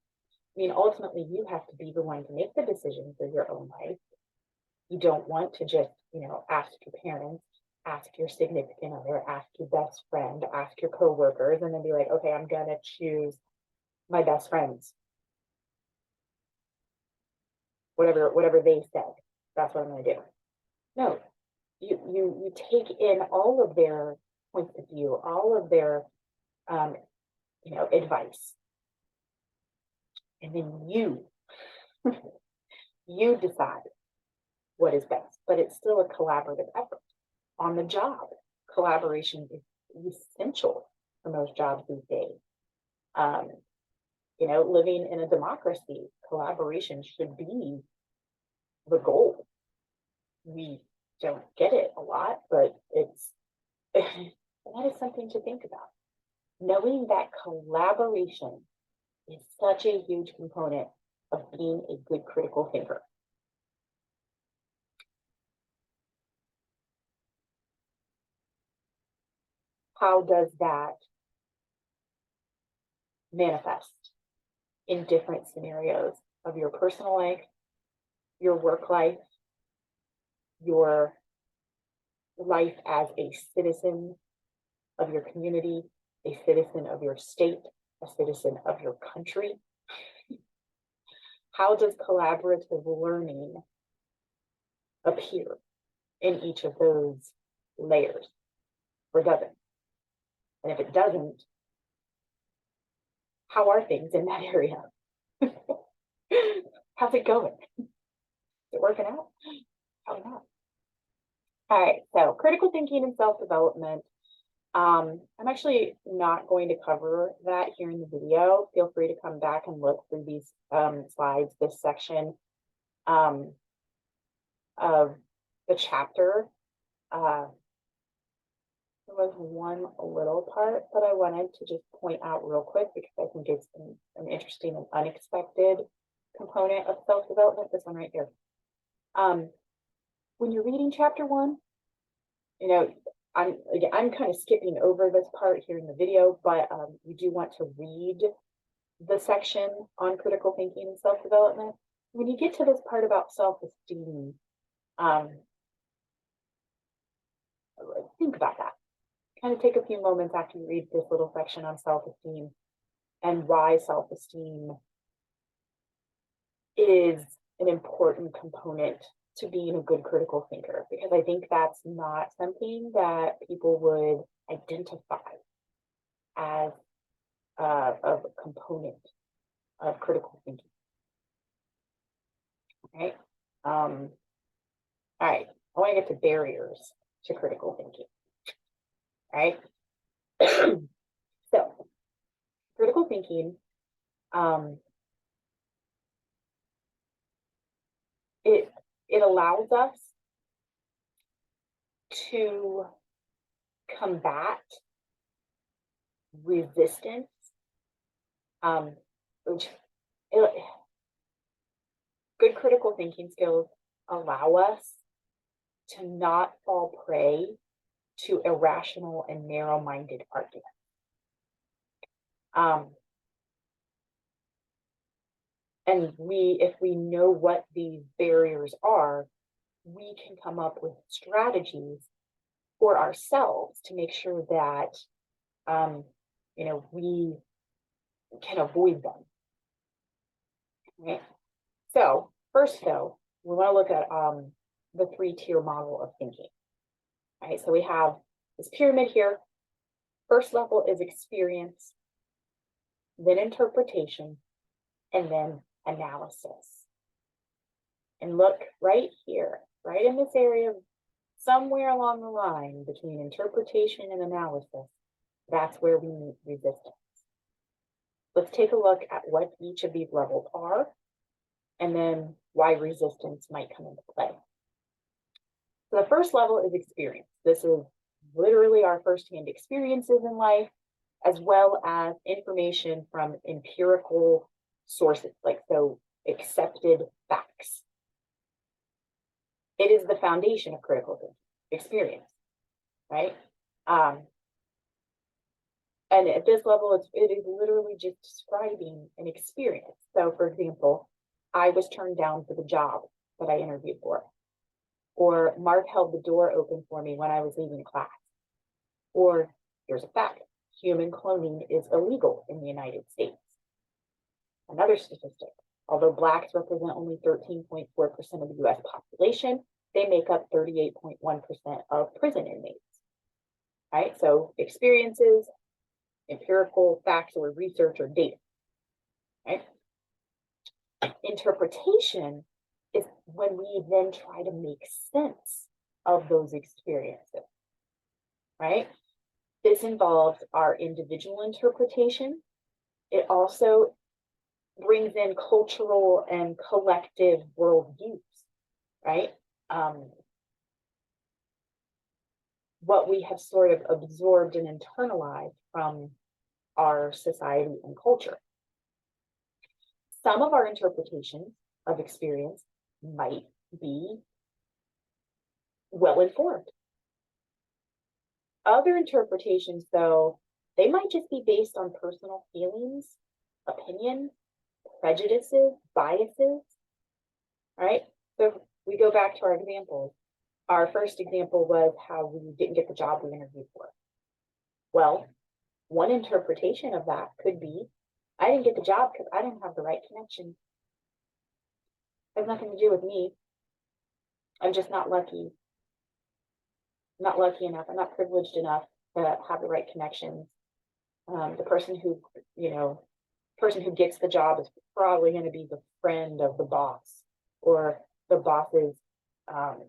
[SPEAKER 1] I mean, ultimately, you have to be the one to make the decision for your own life. You don't want to just, you know, ask your parents, ask your significant other, ask your best friend, ask your coworkers, and then be like, okay, I'm gonna choose my best friends. Whatever they said, that's what I'm gonna do. No, you take in all of their points of view, all of their you know, advice, and then you decide what is best. But it's still a collaborative effort. On the job, collaboration is essential for most jobs these days. You know, living in a democracy, collaboration should be the goal. We don't get it a lot, but it's And that is something to think about. Knowing that collaboration is such a huge component of being a good critical thinker. How does that manifest in different scenarios of your personal life, your work life, your life as a citizen of your community, a citizen of your state, a citizen of your country? How does collaborative learning appear in each of those layers, or does it? And if it doesn't, how are things in that area? How's it going? Is it working out? Probably not. All right, so critical thinking and self-development. I'm actually not going to cover that here in the video. Feel free to come back and look through these slides, this section of the chapter. There was one little part that I wanted to just point out real quick because I think it's an interesting and unexpected component of self-development. This one right here. When you're reading chapter 1, you know, I'm kind of skipping over this part here in the video, but you do want to read the section on critical thinking and self-development. When you get to this part about self-esteem, think about that. Kind of take a few moments after you read this little section on self-esteem and why self-esteem is an important component to being a good critical thinker, because I think that's not something that people would identify as a component of critical thinking. Right? All right, I want to get to barriers to critical thinking. Right? So, critical thinking, it allows us to combat resistance, good critical thinking skills allow us to not fall prey to irrational and narrow-minded arguments. And if we know what these barriers are, we can come up with strategies for ourselves to make sure that, we can avoid them. Right? So first, though, we want to look at the 3-tier model of thinking. Right? So we have this pyramid here. First level is experience, then interpretation, and then analysis. And look right here, right in this area, somewhere along the line between interpretation and analysis, that's where we meet resistance. Let's take a look at what each of these levels are, and then why resistance might come into play. So the first level is experience. This is literally our firsthand experiences in life, as well as information from empirical sources, so accepted facts. It is the foundation of critical thinking, experience, right? And at this level, it is literally just describing an experience. So, for example, I was turned down for the job that I interviewed for. Or Mark held the door open for me when I was leaving class. Or here's a fact, human cloning is illegal in the United States. Another statistic, although Blacks represent only 13.4% of the US population, they make up 38.1% of prison inmates. Right? So experiences, empirical facts or research or data. Right? Interpretation is when we then try to make sense of those experiences. Right? This involves our individual interpretation. It also brings in cultural and collective worldviews, right? what we have sort of absorbed and internalized from our society and culture. Some of our interpretations of experience might be well informed. Other interpretations, though, they might just be based on personal feelings, opinions, prejudices, biases. All right. So we go back to our examples. Our first example was how we didn't get the job we interviewed for. Well, one interpretation of that could be, I didn't get the job because I didn't have the right connection. It has nothing to do with me. I'm just not lucky. Not lucky enough. I'm not privileged enough to have the right connections. The person who gets the job is probably going to be the friend of the boss or the boss's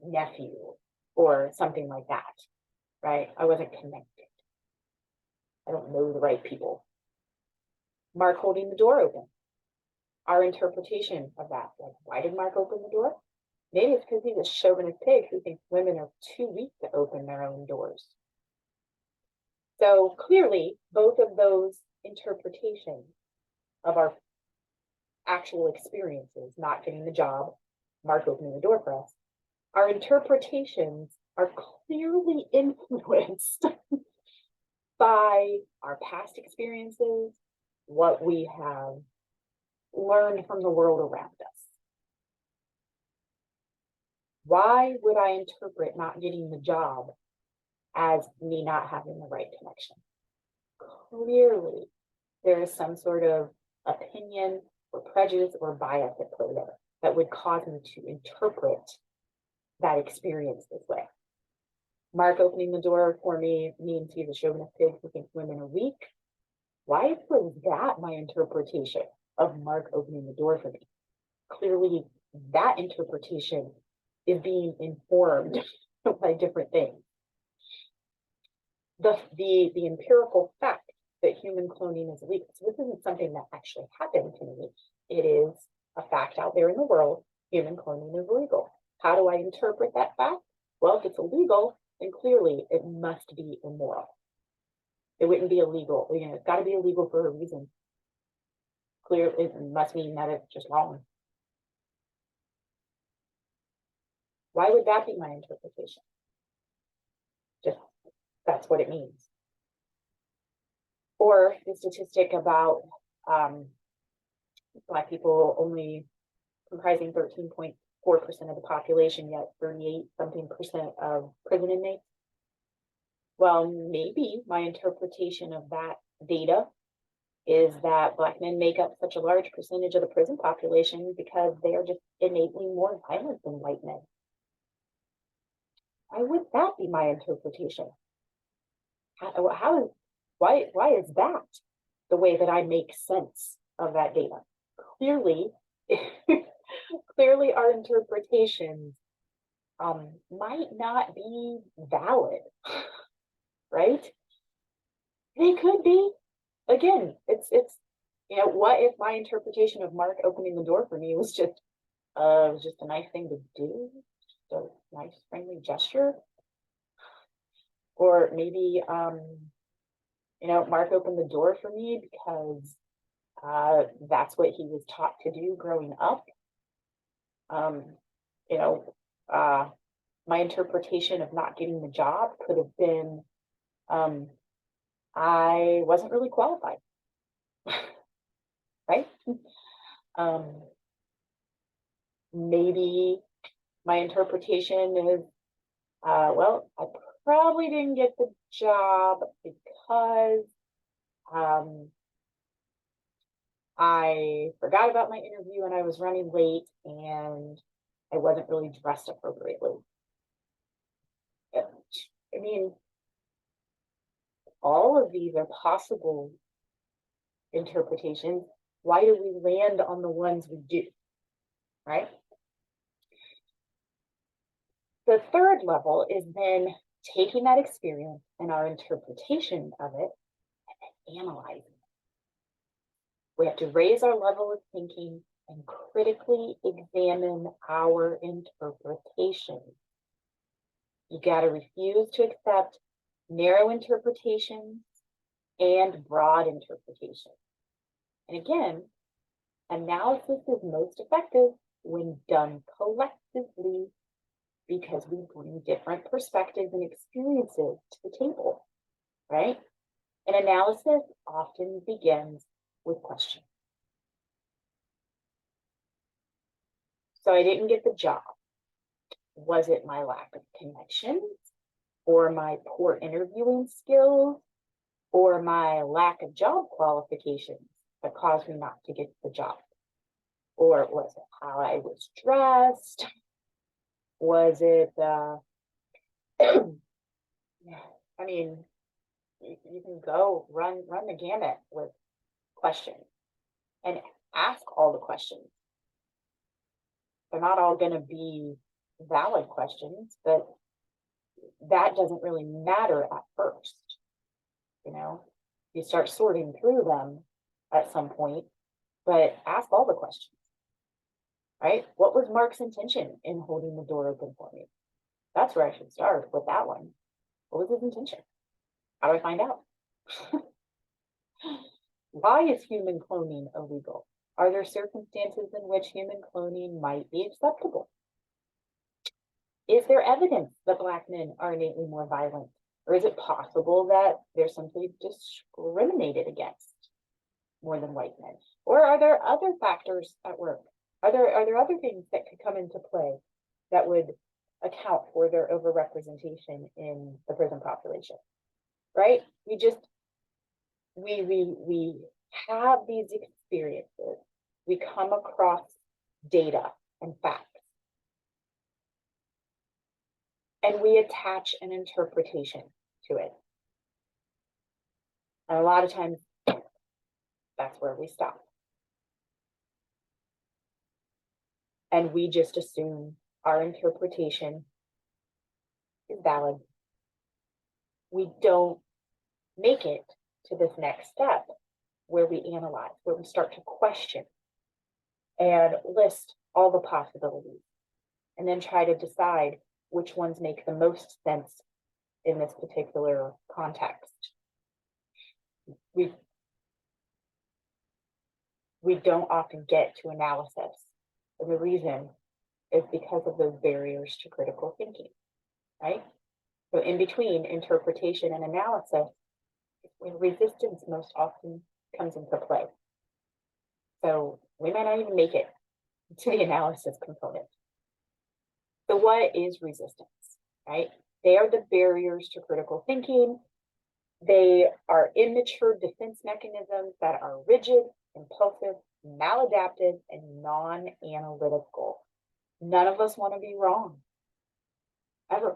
[SPEAKER 1] nephew or something like that, right? I wasn't connected. I don't know the right people. Mark holding the door open. Our interpretation of that, like, why did Mark open the door? Maybe it's because he's a chauvinist pig who thinks women are too weak to open their own doors. So clearly, both of those interpretations of our actual experiences, not getting the job, Mark opening the door for us, our interpretations are clearly influenced by our past experiences, what we have learned from the world around us. Why would I interpret not getting the job as me not having the right connection? Clearly, there is some sort of opinion or prejudice or bias at play there that would cause me to interpret that experience this way. Mark opening the door for me means he's a chauvinist pig who thinks women are weak. Why was that my interpretation of Mark opening the door for me? Clearly, that interpretation is being informed by different things. The empirical fact that human cloning is illegal. So this isn't something that actually happened to me. It is a fact out there in the world. Human cloning is illegal. How do I interpret that fact? Well, if it's illegal, then clearly it must be immoral. It wouldn't be illegal. It's got to be illegal for a reason. Clearly, it must mean that it's just wrong. Why would that be my interpretation? Just that's what it means. Or the statistic about Black people only comprising 13.4% of the population, yet 38-something% of prison inmates. Well, maybe my interpretation of that data is that Black men make up such a large percentage of the prison population because they are just innately more violent than white men. Why would that be my interpretation? Why is that the way that I make sense of that data? Clearly, clearly our interpretations might not be valid, right? They could be. Again, it's what if my interpretation of Mark opening the door for me was just a nice thing to do, just a nice friendly gesture, or maybe Mark opened the door for me because that's what he was taught to do growing up. My interpretation of not getting the job could have been I wasn't really qualified, right? Maybe my interpretation is, well, I probably didn't get the job because I forgot about my interview and I was running late and I wasn't really dressed appropriately. I mean, all of these are possible interpretations. Why do we land on the ones we do, right? The third level is then taking that experience and our interpretation of it and analyzing it. We have to raise our level of thinking and critically examine our interpretation. You got to refuse to accept narrow interpretations and broad interpretations. And again, analysis is most effective when done collectively because we bring different perspectives and experiences to the table, right? And analysis often begins with questions. So I didn't get the job. Was it my lack of connections, or my poor interviewing skills, or my lack of job qualifications that caused me not to get the job? Or was it how I was dressed? Was it, I mean, you can go run the gamut with questions and ask all the questions. They're not all going to be valid questions, but that doesn't really matter at first. You start sorting through them at some point, but ask all the questions, right? What was Mark's intention in holding the door open for me? That's where I should start with that one. What was his intention? How do I find out? Why is human cloning illegal? Are there circumstances in which human cloning might be acceptable? Is there evidence that Black men are innately more violent? Or is it possible that they're simply discriminated against more than white men? Or are there other factors at work? Are there other things that could come into play that would account for their overrepresentation in the prison population? Right? We have these experiences. We come across data and facts. And we attach an interpretation to it. And a lot of times, that's where we stop. And we just assume our interpretation is valid. We don't make it to this next step where we analyze, where we start to question and list all the possibilities, and then try to decide which ones make the most sense in this particular context. We don't often get to analysis, and the reason is because of those barriers to critical thinking, right? So in between interpretation and analysis, where resistance most often comes into play. So we might not even make it to the analysis component. So what is resistance, right? They are the barriers to critical thinking. They are immature defense mechanisms that are rigid, impulsive, maladaptive, and non-analytical. None of us want to be wrong, ever.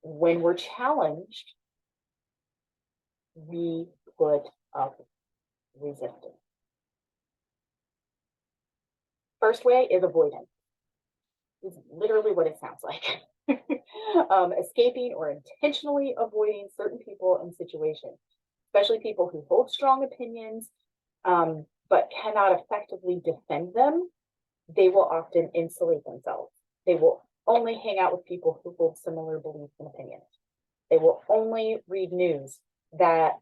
[SPEAKER 1] When we're challenged, we put up resistance. First way is avoidance. It's literally what it sounds like. Escaping or intentionally avoiding certain people and situations, especially people who hold strong opinions, but cannot effectively defend them. They will often insulate themselves. They will only hang out with people who hold similar beliefs and opinions. They will only read news that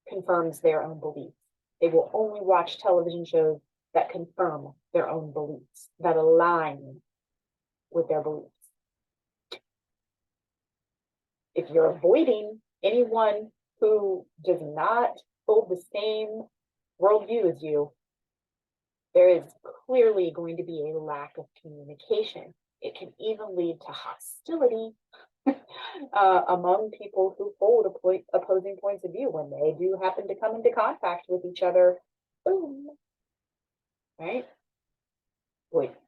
[SPEAKER 1] confirms their own beliefs. They will only watch television shows that confirm their own beliefs, that align with their beliefs. If you're avoiding anyone who does not hold the same worldview as you, there is clearly going to be a lack of communication. It can even lead to hostility among people who hold opposing points of view when they do happen to come into contact with each other. Boom. Right? Avoidance.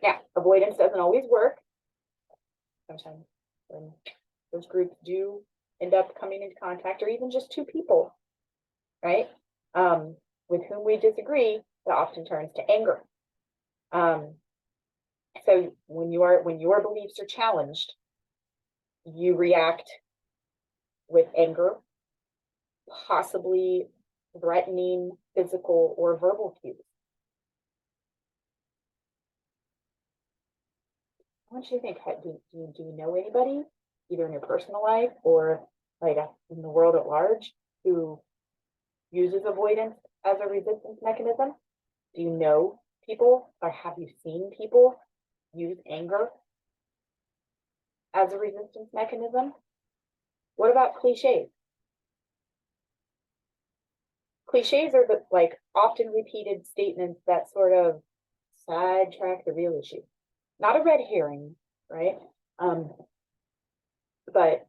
[SPEAKER 1] Now, avoidance doesn't always work. Sometimes when those groups do end up coming into contact, or even just two people, right, with whom we disagree, that often turns to anger. So when your beliefs are challenged, you react with anger, possibly threatening physical or verbal cues. want you to think, do you know anybody, either in your personal life or like in the world at large, who uses avoidance as a resistance mechanism? Do you know people, or have you seen people use anger as a resistance mechanism? What about cliches? Cliches are the like often repeated statements that sort of sidetrack the real issue. Not a red herring, right? But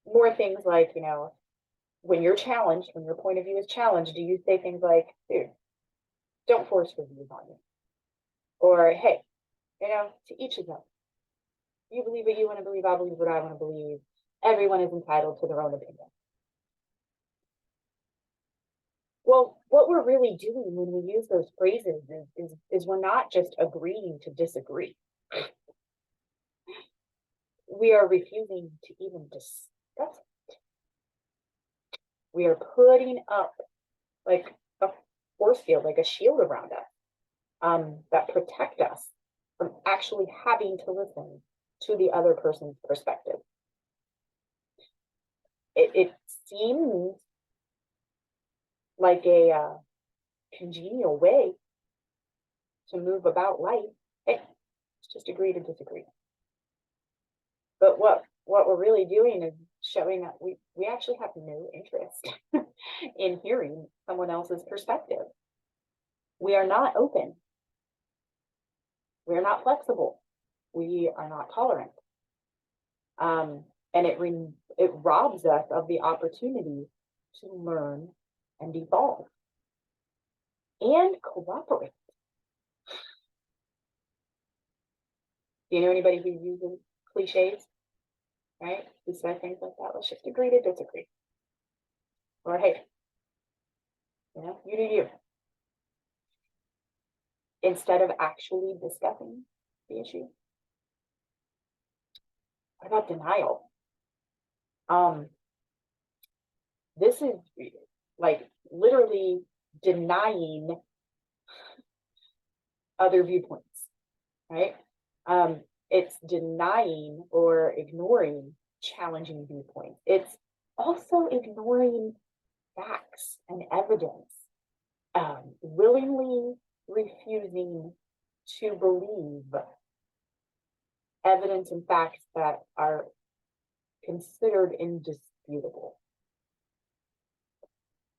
[SPEAKER 1] more things like, when you're challenged, when your point of view is challenged, do you say things like, dude, don't force reviews on me? Or, hey, to each his own. You believe what you want to believe, I believe what I want to believe. Everyone is entitled to their own opinion. Well, what we're really doing when we use those phrases is we're not just agreeing to disagree. We are refusing to even discuss it. We are putting up like a force field, like a shield around us, that protect us from actually having to listen to the other person's perspective. It seems like a congenial way to move about life. Hey, let's just agree to disagree. But what we're really doing is showing that we actually have no interest in hearing someone else's perspective. We are not open. We are not flexible. We are not tolerant. And it robs us of the opportunity to learn and evolve and cooperate. Do you know anybody who uses cliches, right? Who says things like that? Let's just agree to disagree. Or, hey, you do you. Instead of actually discussing the issue. What about denial? This is like literally denying other viewpoints, right? It's denying or ignoring challenging viewpoints. It's also ignoring facts and evidence, willingly refusing to believe evidence and facts that are considered indisputable.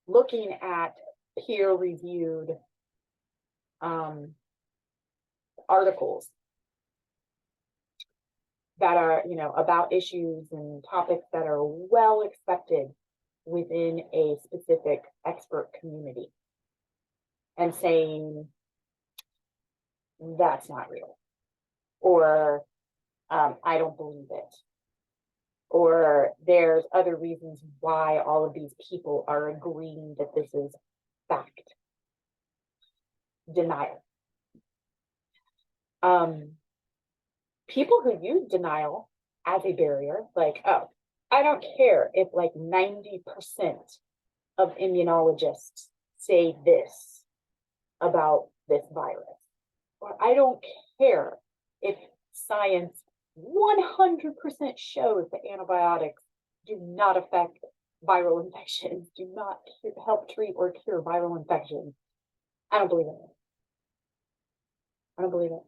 [SPEAKER 1] Looking at peer-reviewed articles that are, about issues and topics that are well accepted within a specific expert community, and saying that's not real, or I don't believe it, or there's other reasons why all of these people are agreeing that this is fact. Denial. People who use denial as a barrier, like, oh, I don't care if like 90% of immunologists say this about this virus, or I don't care if science 100% shows that antibiotics do not affect viral infections, do not help treat or cure viral infections. I don't believe it. I don't believe it.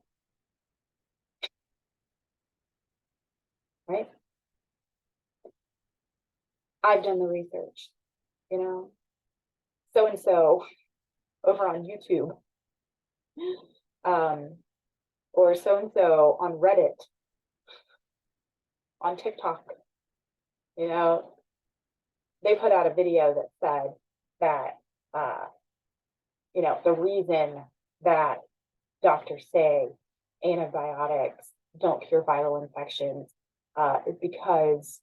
[SPEAKER 1] Right? I've done the research, so-and-so over on YouTube, or so-and-so on Reddit, on TikTok, they put out a video that said that, the reason that doctors say antibiotics don't cure viral infections is because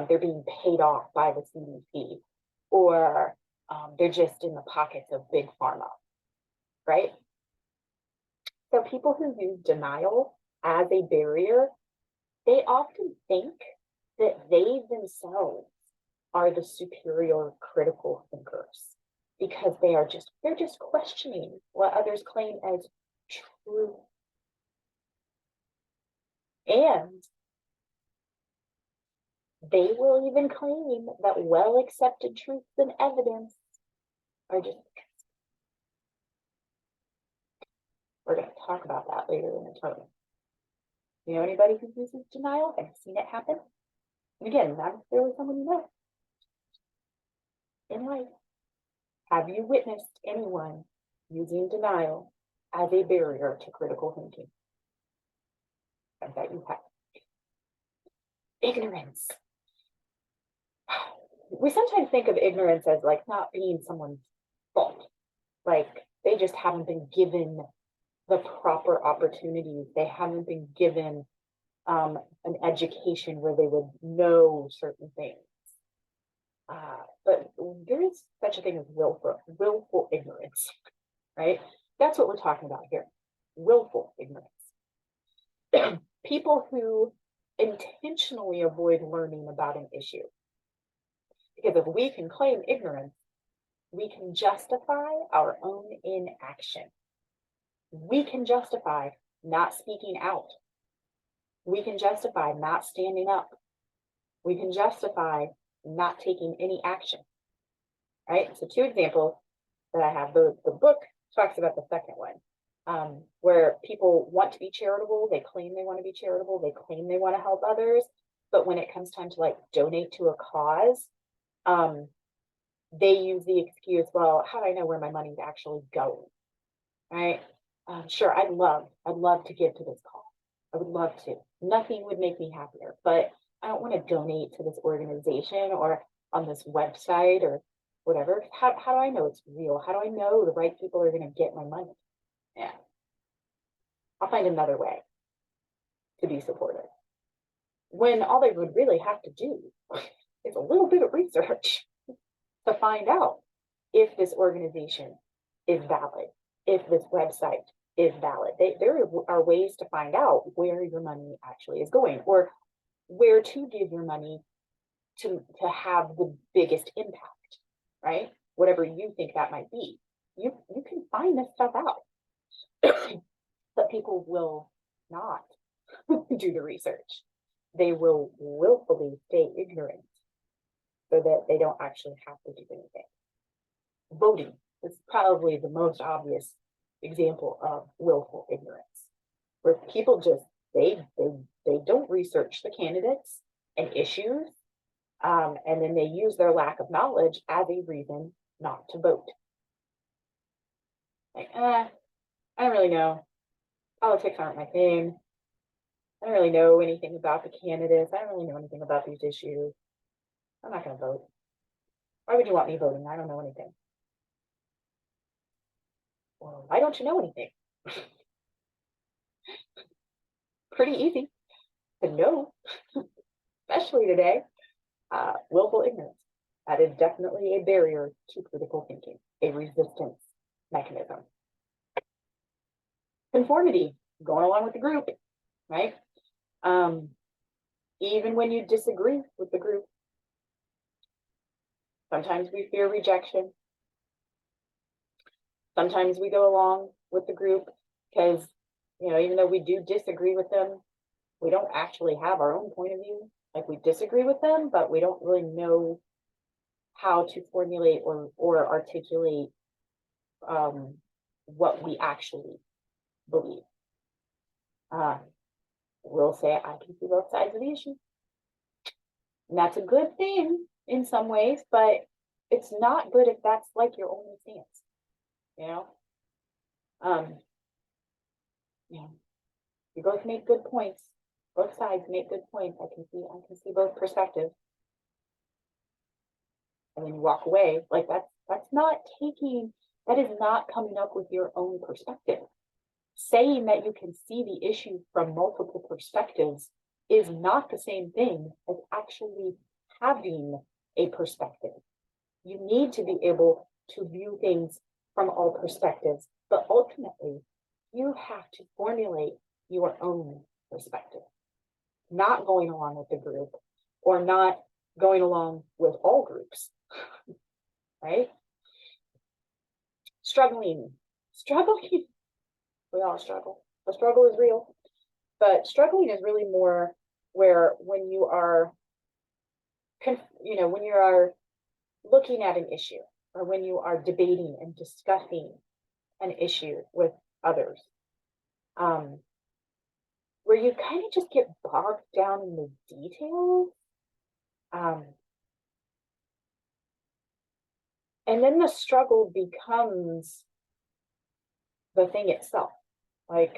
[SPEAKER 1] they're being paid off by the CDC, or they're just in the pockets of big pharma, right? So people who use denial as a barrier, they often think that they themselves are the superior critical thinkers, because they're just questioning what others claim as true. And they will even claim that well-accepted truths and evidence are just, we're going to talk about that later in the term. You know anybody who uses denial? Have you seen it happen? And again, not necessarily someone you know. In life, have you witnessed anyone using denial as a barrier to critical thinking? I bet you have. Ignorance. We sometimes think of ignorance as like not being someone's fault. Like they just haven't been given the proper opportunities. They haven't been given an education where they would know certain things. But there is such a thing as willful ignorance, right? That's what we're talking about here. Willful ignorance. People who intentionally avoid learning about an issue. Because if we can claim ignorance, we can justify our own inaction. We can justify not speaking out. We can justify not standing up. We can justify not taking any action, right? So 2 examples that I have. The book talks about the second one, where people want to be charitable. They claim they want to be charitable. They claim they want to help others. But when it comes time to like donate to a cause, they use the excuse, well, how do I know where my money's actually going, right? Sure, I'd love to give to this cause. I would love to. Nothing would make me happier, but I don't want to donate to this organization or on this website or whatever. How do I know it's real? How do I know the right people are going to get my money? Yeah. I'll find another way to be supportive. When all they would really have to do is a little bit of research to find out if this organization is valid, if this website is valid. There are ways to find out where your money actually is going or where to give your money to have the biggest impact, right? Whatever you think that might be. You can find this stuff out. But people will not do the research. They will willfully stay ignorant so that they don't actually have to do anything. Voting is probably the most obvious example of willful ignorance, where people just they don't research the candidates and issues, and then they use their lack of knowledge as a reason not to vote. Like, I don't really know. Politics aren't my thing. I don't really know anything about the candidates. I don't really know anything about these issues. I'm not going to vote. Why would you want me voting? I don't know anything. Well, why don't you know anything? Pretty easy to know, especially today. Willful ignorance. That is definitely a barrier to critical thinking, a resistance mechanism. Conformity, going along with the group, right? Even when you disagree with the group, sometimes we fear rejection. Sometimes we go along with the group because, even though we do disagree with them, we don't actually have our own point of view. Like we disagree with them, but we don't really know how to formulate or articulate what we actually believe. We'll say, I can see both sides of the issue. And that's a good thing in some ways, but it's not good if that's like your only stance, you both make good points. Both sides make good points. I can see both perspectives. And then you walk away. Like that is not coming up with your own perspective. Saying that you can see the issue from multiple perspectives is not the same thing as actually having a perspective. You need to be able to view things from all perspectives, but ultimately you have to formulate your own perspective, not going along with the group or not going along with all groups, right? Struggling. We all struggle. The struggle is real. But struggling is really more where when you are, when you are looking at an issue or when you are debating and discussing an issue with others, um, where you kind of just get bogged down in the details. Um, and then the struggle becomes the thing itself. Like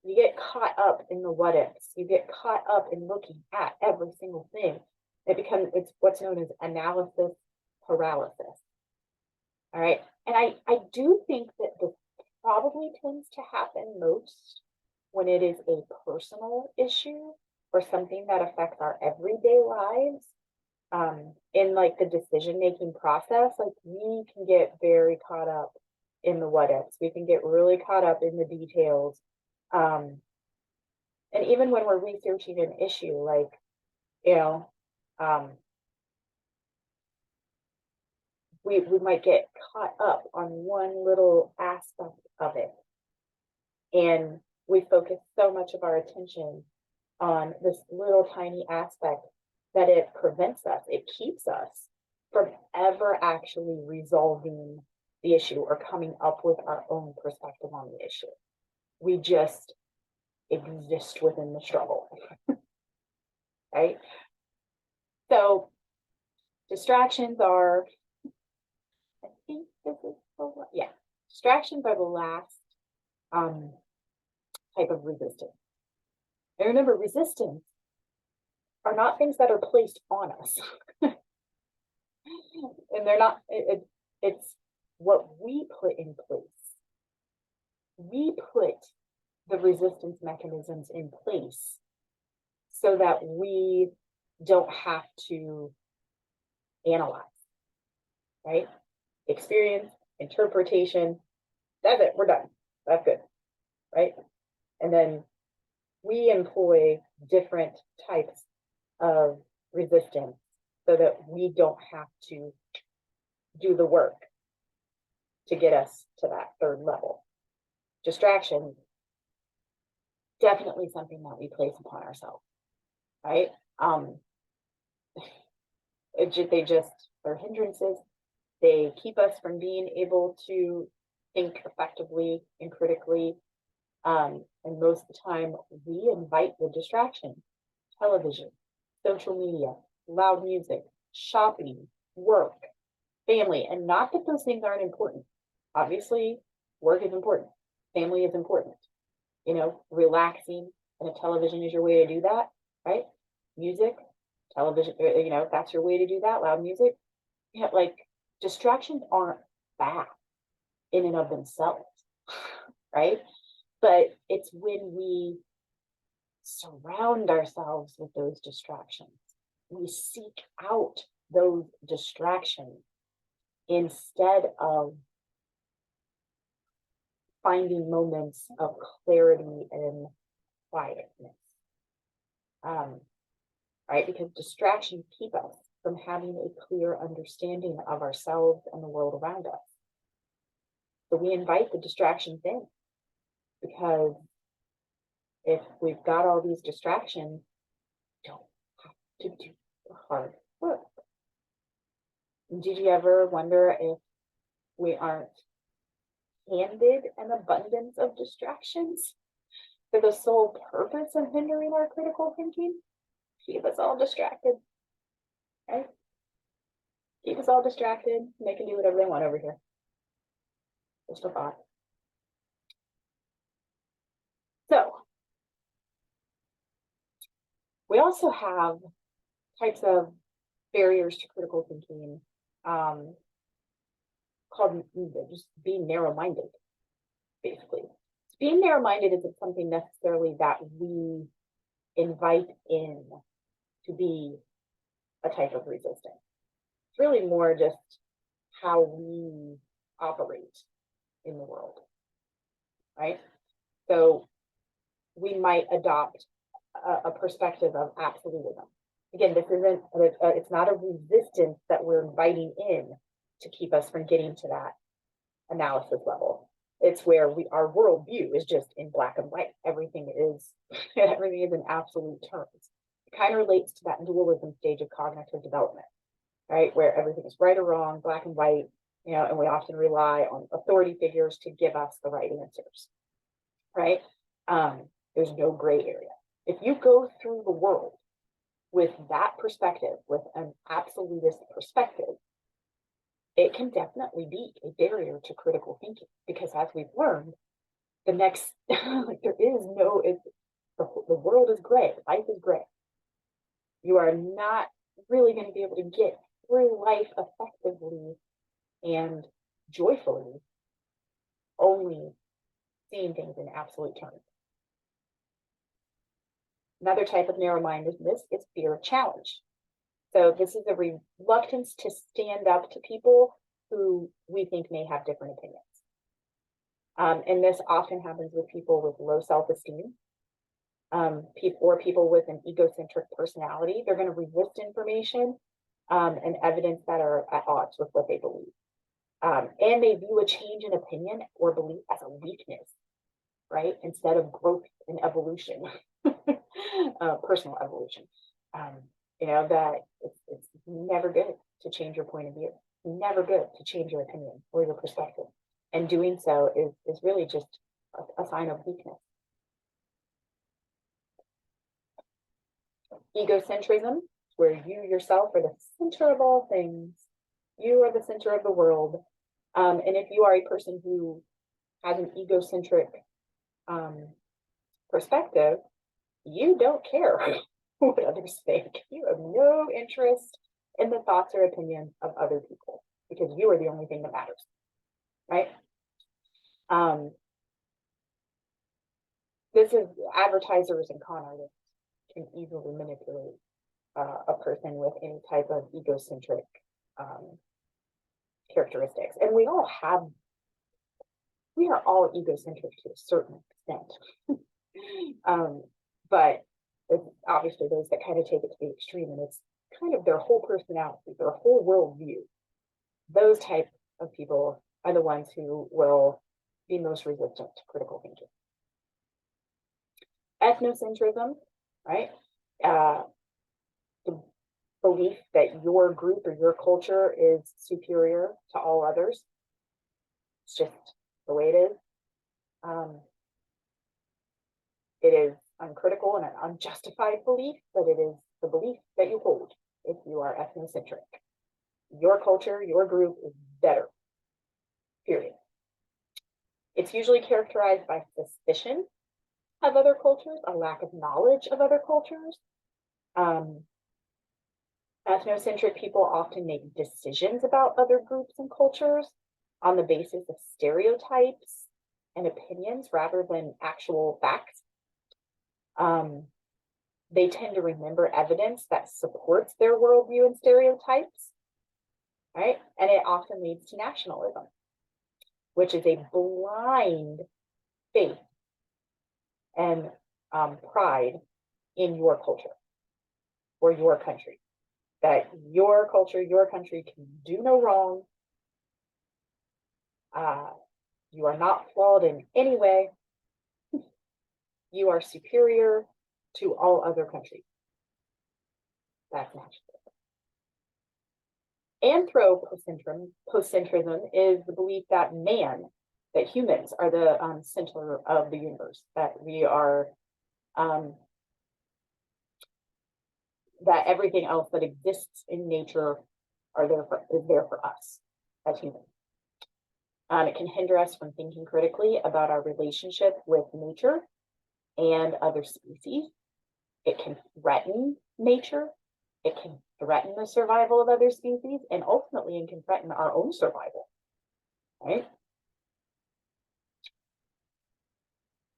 [SPEAKER 1] you get caught up in the what ifs, you get caught up in looking at every single thing. It's what's known as analysis paralysis. All right. And I do think that this probably tends to happen most when it is a personal issue or something that affects our everyday lives. In like the decision-making process, like we can get very caught up in the what ifs. We can get really caught up in the details. And even when we're researching an issue, like, you know, um, we might get caught up on one little aspect of it. And we focus so much of our attention on this little tiny aspect that it prevents us, it keeps us from ever actually resolving the issue or coming up with our own perspective on the issue. We just exist within the struggle, right? So distractions are, I think this is, yeah, distractions are the last type of resistance. And remember, resistance are not things that are placed on us. And they're not, it's what we put in place. We put the resistance mechanisms in place so that we don't have to analyze, right? Experience, interpretation, that's it, we're done. That's good, right? And then we employ different types of resistance so that we don't have to do the work to get us to that third level. Distraction, definitely something that we place upon ourselves, right? They're hindrances. They keep us from being able to think effectively and critically. And most of the time, we invite the distraction: television, social media, loud music, shopping, work, family. And not that those things aren't important. Obviously, work is important. Family is important. Relaxing and a television is your way to do that, right? Music, television, if that's your way to do that, loud music. Like distractions aren't bad in and of themselves, right? But it's when we surround ourselves with those distractions, we seek out those distractions instead of finding moments of clarity and quietness. Right? Because distractions keep us from having a clear understanding of ourselves and the world around us. So we invite the distractions in, because if we've got all these distractions, we don't have to do the hard work. And did you ever wonder if we aren't handed an abundance of distractions for the sole purpose of hindering our critical thinking? Keep us all distracted, right? Keep us all distracted. They can do whatever they want over here. Just a thought. So we also have types of barriers to critical thinking called just being narrow-minded, basically. Being narrow-minded isn't something necessarily that we invite in to be a type of resistance. It's really more just how we operate in the world, right? So we might adopt a perspective of absolutism. Again, this isn't, it's not a resistance that we're inviting in to keep us from getting to that analysis level. It's where our worldview is just in black and white. Everything is in absolute terms. It kind of relates to that dualism stage of cognitive development, right? Where everything is right or wrong, black and white, and we often rely on authority figures to give us the right answers, right? There's no gray area. If you go through the world with that perspective, with an absolutist perspective, it can definitely be a barrier to critical thinking, because as we've learned, the next, like there is no, the world is gray, life is gray. You are not really going to be able to get through life effectively and joyfully only seeing things in absolute terms. Another type of narrow-mindedness is fear of challenge. So this is a reluctance to stand up to people who we think may have different opinions. And this often happens with people with low self-esteem, or people with an egocentric personality. They're going to resist information and evidence that are at odds with what they believe. And they view a change in opinion or belief as a weakness, right? Instead of growth and evolution, personal evolution. That it's never good to change your point of view. Never good to change your opinion or your perspective. And doing so is really just a sign of weakness. Egocentrism, where you yourself are the center of all things. You are the center of the world. And if you are a person who has an egocentric perspective, you don't care what others think. You have no interest in the thoughts or opinions of other people, because you are the only thing that matters, right? This is advertisers and con artists can easily manipulate a person with any type of egocentric characteristics. And we are all egocentric to a certain extent. But it's obviously those that kind of take it to the extreme, and it's kind of their whole personality, their whole worldview. Those type of people are the ones who will be most resistant to critical thinking. Ethnocentrism, right? The belief that your group or your culture is superior to all others. It's just the way it is. It is uncritical and an unjustified belief, but it is the belief that you hold if you are ethnocentric. Your culture, your group is better, period. It's usually characterized by suspicion of other cultures, a lack of knowledge of other cultures. Ethnocentric people often make decisions about other groups and cultures on the basis of stereotypes and opinions rather than actual facts. They tend to remember evidence that supports their worldview and stereotypes, right? And it often leads to nationalism, which is a blind faith and pride in your culture or your country, that your culture, your country can do no wrong. You are not flawed in any way. You are superior to all other countries. That's nationalism. Anthropocentrism is the belief that humans are the center of the universe, that we are, that everything else that exists in nature is there for us as humans. It can hinder us from thinking critically about our relationship with nature and other species. It can threaten nature. It can threaten the survival of other species, and ultimately it can threaten our own survival, right?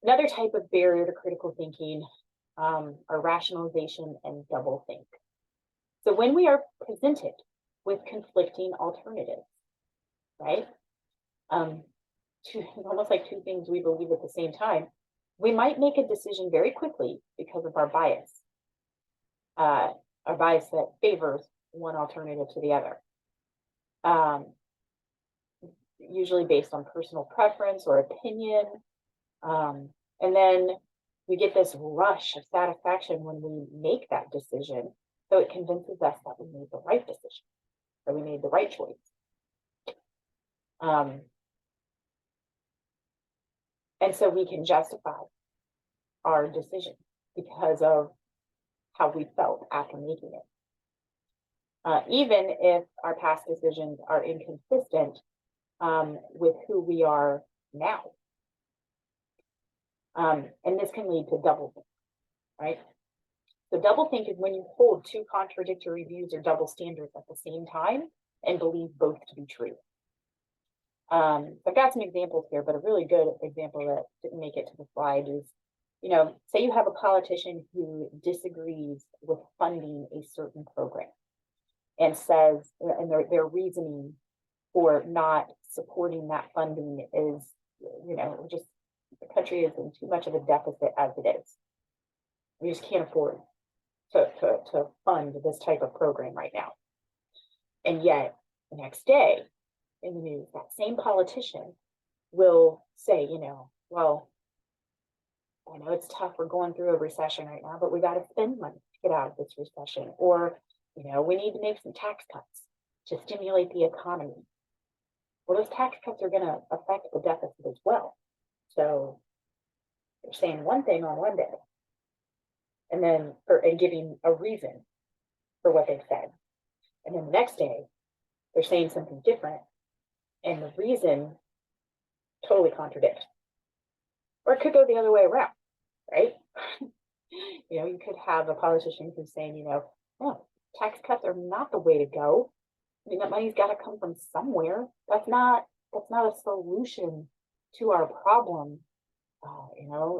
[SPEAKER 1] Another type of barrier to critical thinking are rationalization and doublethink. So when we are presented with conflicting alternatives, right? Almost like two things we believe at the same time, we might make a decision very quickly because of our bias that favors one alternative to the other. usually based on personal preference or opinion. And then we get this rush of satisfaction when we make that decision. So it convinces us that we made the right decision, or we made the right choice. And so we can justify our decision because of how we felt after making it. Even if our past decisions are inconsistent with who we are now. And this can lead to doublethink, right? So doublethink is when you hold two contradictory views or double standards at the same time and believe both to be true. I've got some examples here, but a really good example that didn't make it to the slide is, say you have a politician who disagrees with funding a certain program and says, and their reasoning for not supporting that funding is, just the country is in too much of a deficit as it is. We just can't afford to fund this type of program right now. And yet the next day in the news, that same politician will say, well, I know it's tough, we're going through a recession right now, but we got to spend money to get out of this recession. Or, we need to make some tax cuts to stimulate the economy. Well, those tax cuts are going to affect the deficit as well. So they're saying one thing on one day, and then and giving a reason for what they've said. And then the next day, they're saying something different, and the reason totally contradicts. Or it could go the other way around, right? You could have a politician who's saying, oh, tax cuts are not the way to go. I mean, that money's got to come from somewhere. That's not a solution to our problem.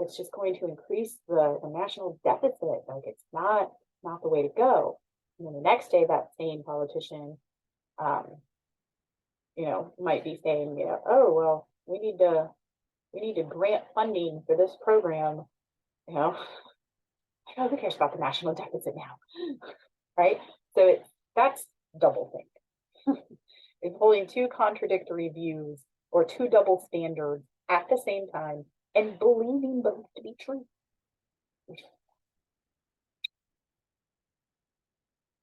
[SPEAKER 1] It's just going to increase the national deficit. Like, it's not the way to go. And then the next day, that same politician, might be saying, oh, well, we need to grant funding for this program. Who cares about the national deficit now, right? So that's doublethink. It's holding two contradictory views or two double standards at the same time and believing both to be true.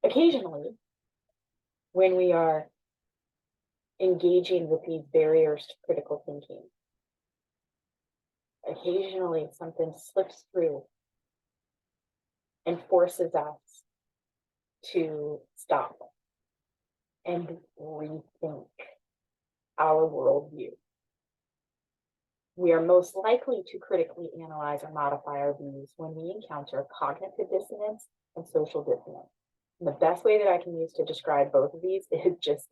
[SPEAKER 1] Occasionally, when we are engaging with these barriers to critical thinking, occasionally something slips through and forces us to stop and rethink our worldview. We are most likely to critically analyze or modify our views when we encounter cognitive dissonance and social dissonance. And the best way that I can use to describe both of these is just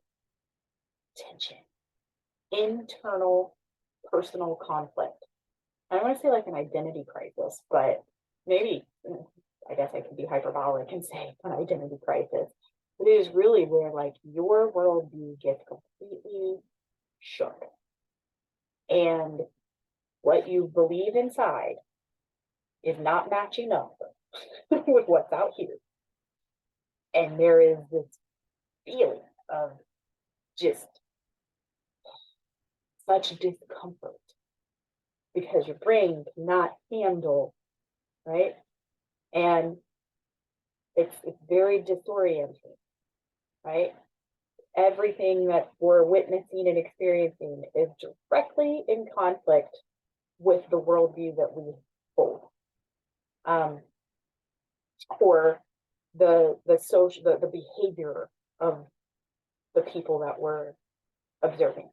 [SPEAKER 1] tension, internal personal conflict. I don't want to say like an identity crisis, but maybe, I guess I could be hyperbolic and say an identity crisis. But it is really where like your worldview gets completely shook. And what you believe inside is not matching up with what's out here. And there is this feeling of just such discomfort because your brain cannot handle, right? And it's very disorienting, right? Everything that we're witnessing and experiencing is directly in conflict with the worldview that we hold, or the behavior of the people that we're observing,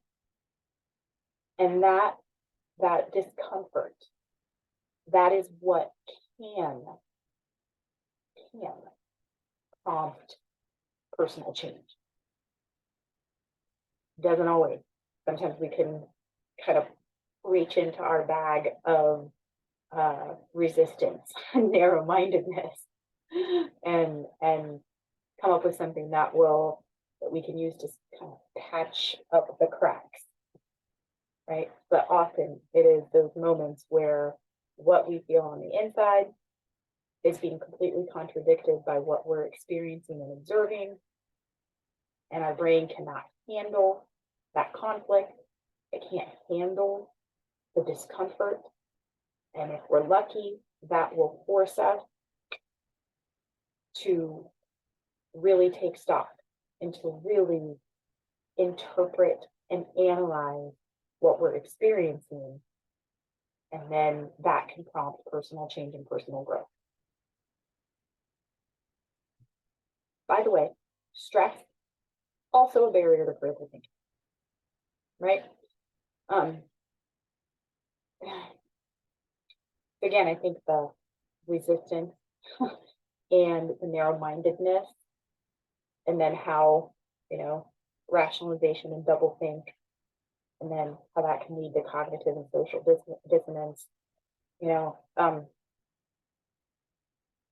[SPEAKER 1] and that discomfort, that is what can prompt personal change. Doesn't always. Sometimes we can kind of reach into our bag of resistance and narrow-mindedness and come up with something that we can use to kind of patch up the cracks, right? But often it is those moments where what we feel on the inside is being completely contradicted by what we're experiencing and observing, and our brain cannot handle that conflict, it can't handle the discomfort. And if we're lucky, that will force us to really take stock and to really interpret and analyze what we're experiencing. And then that can prompt personal change and personal growth. By the way, stress, also a barrier to critical thinking, right? Again, I think the resistance and the narrow-mindedness, and then how, rationalization and double think, and then how that can lead to cognitive and social dissonance.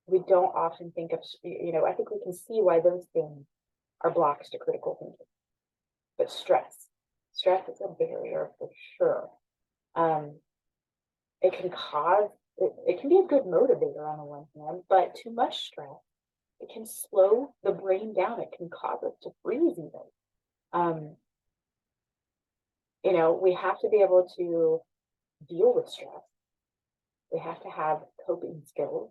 [SPEAKER 1] We don't often think of, I think we can see why those things are blocks to critical thinking. But stress is a barrier for sure. It can cause, it can be a good motivator on the one hand, but too much stress, it can slow the brain down. It can cause us to freeze even. We have to be able to deal with stress. We have to have coping skills.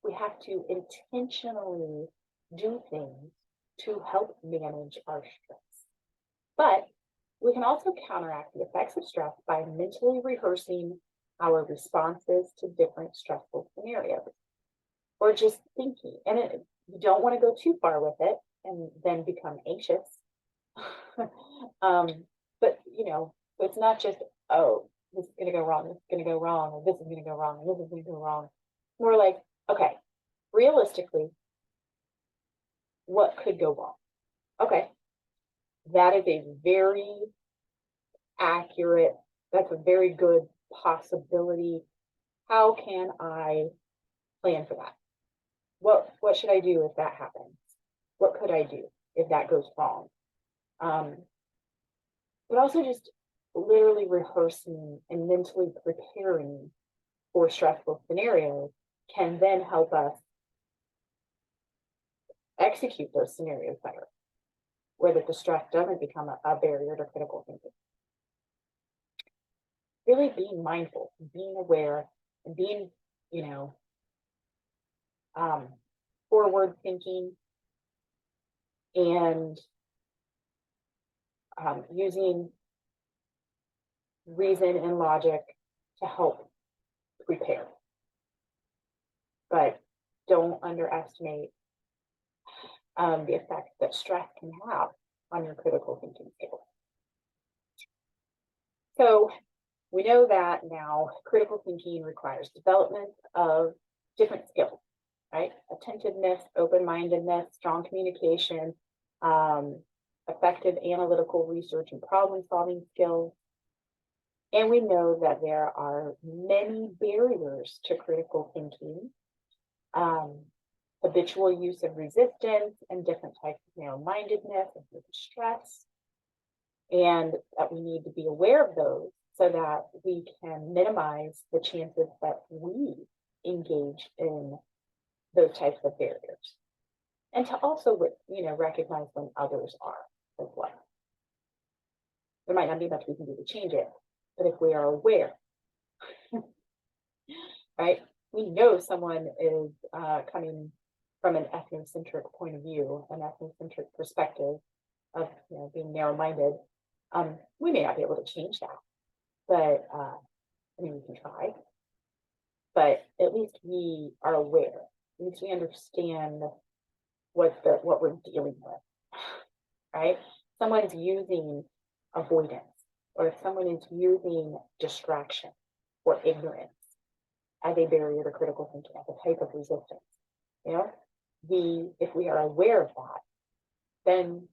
[SPEAKER 1] We have to intentionally do things to help manage our stress. But we can also counteract the effects of stress by mentally rehearsing our responses to different stressful scenarios, or just thinking. And you don't want to go too far with it and then become anxious. But it's not just, oh, this is going to go wrong, this is going to go wrong, or this is going to go wrong, and this is going to go wrong. More like, okay, realistically, what could go wrong? Okay, that is a very accurate, that's a very good possibility. How can I plan for that? What should I do if that happens? What could I do if that goes wrong? But also just literally rehearsing and mentally preparing for stressful scenarios can then help us execute those scenarios better, where the stress doesn't become a barrier to critical thinking. Really being mindful, being aware, and being, forward thinking, and using reason and logic to help prepare. But don't underestimate the effect that stress can have on your critical thinking skills. So we know that now critical thinking requires development of different skills, right? Attentiveness, open-mindedness, strong communication, effective analytical research and problem-solving skills. And we know that there are many barriers to critical thinking, habitual use of resistance and different types of narrow-mindedness and stress, and that we need to be aware of those so that we can minimize the chances that we engage in those types of barriers, and to also recognize when others are as well. There might not be much we can do to change it, but if we are aware, right, we know someone is coming from an ethnocentric point of view, an ethnocentric perspective of being narrow-minded. We may not be able to change that, but we can try. But at least we are aware. At least we understand what we're dealing with, right? Someone's using avoidance, or if someone is using distraction or ignorance as a barrier to critical thinking, as a type of resistance, if we are aware of that, then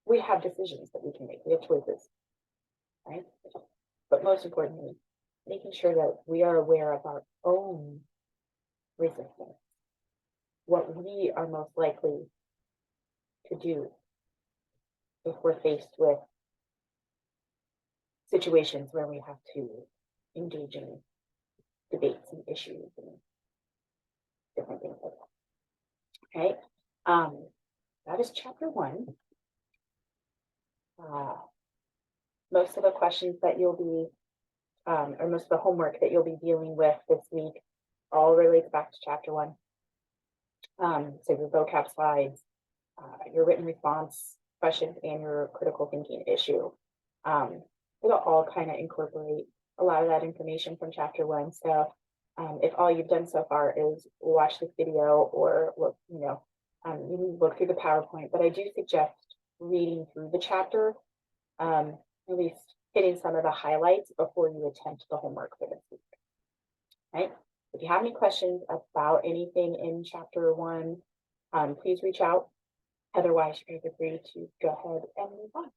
[SPEAKER 1] we have decisions that we can make. We have choices, right? But most importantly, making sure that we are aware of our own resistance, what we are most likely to do if we're faced with situations where we have to engage in debates and issues and different things like that. Okay, that is chapter 1. most of the questions that you'll be, or most of the homework that you'll be dealing with this week all relates back to chapter 1. So your vocab slides, your written response questions, and your critical thinking issue. It'll all kind of incorporate a lot of that information from chapter 1. So if all you've done so far is watch this video or look, you can look through the PowerPoint, but I do suggest reading through the chapter, at least hitting some of the highlights before you attempt the homework for this week. Right? If you have any questions about anything in chapter 1, please reach out. Otherwise, you're free to go ahead and move on.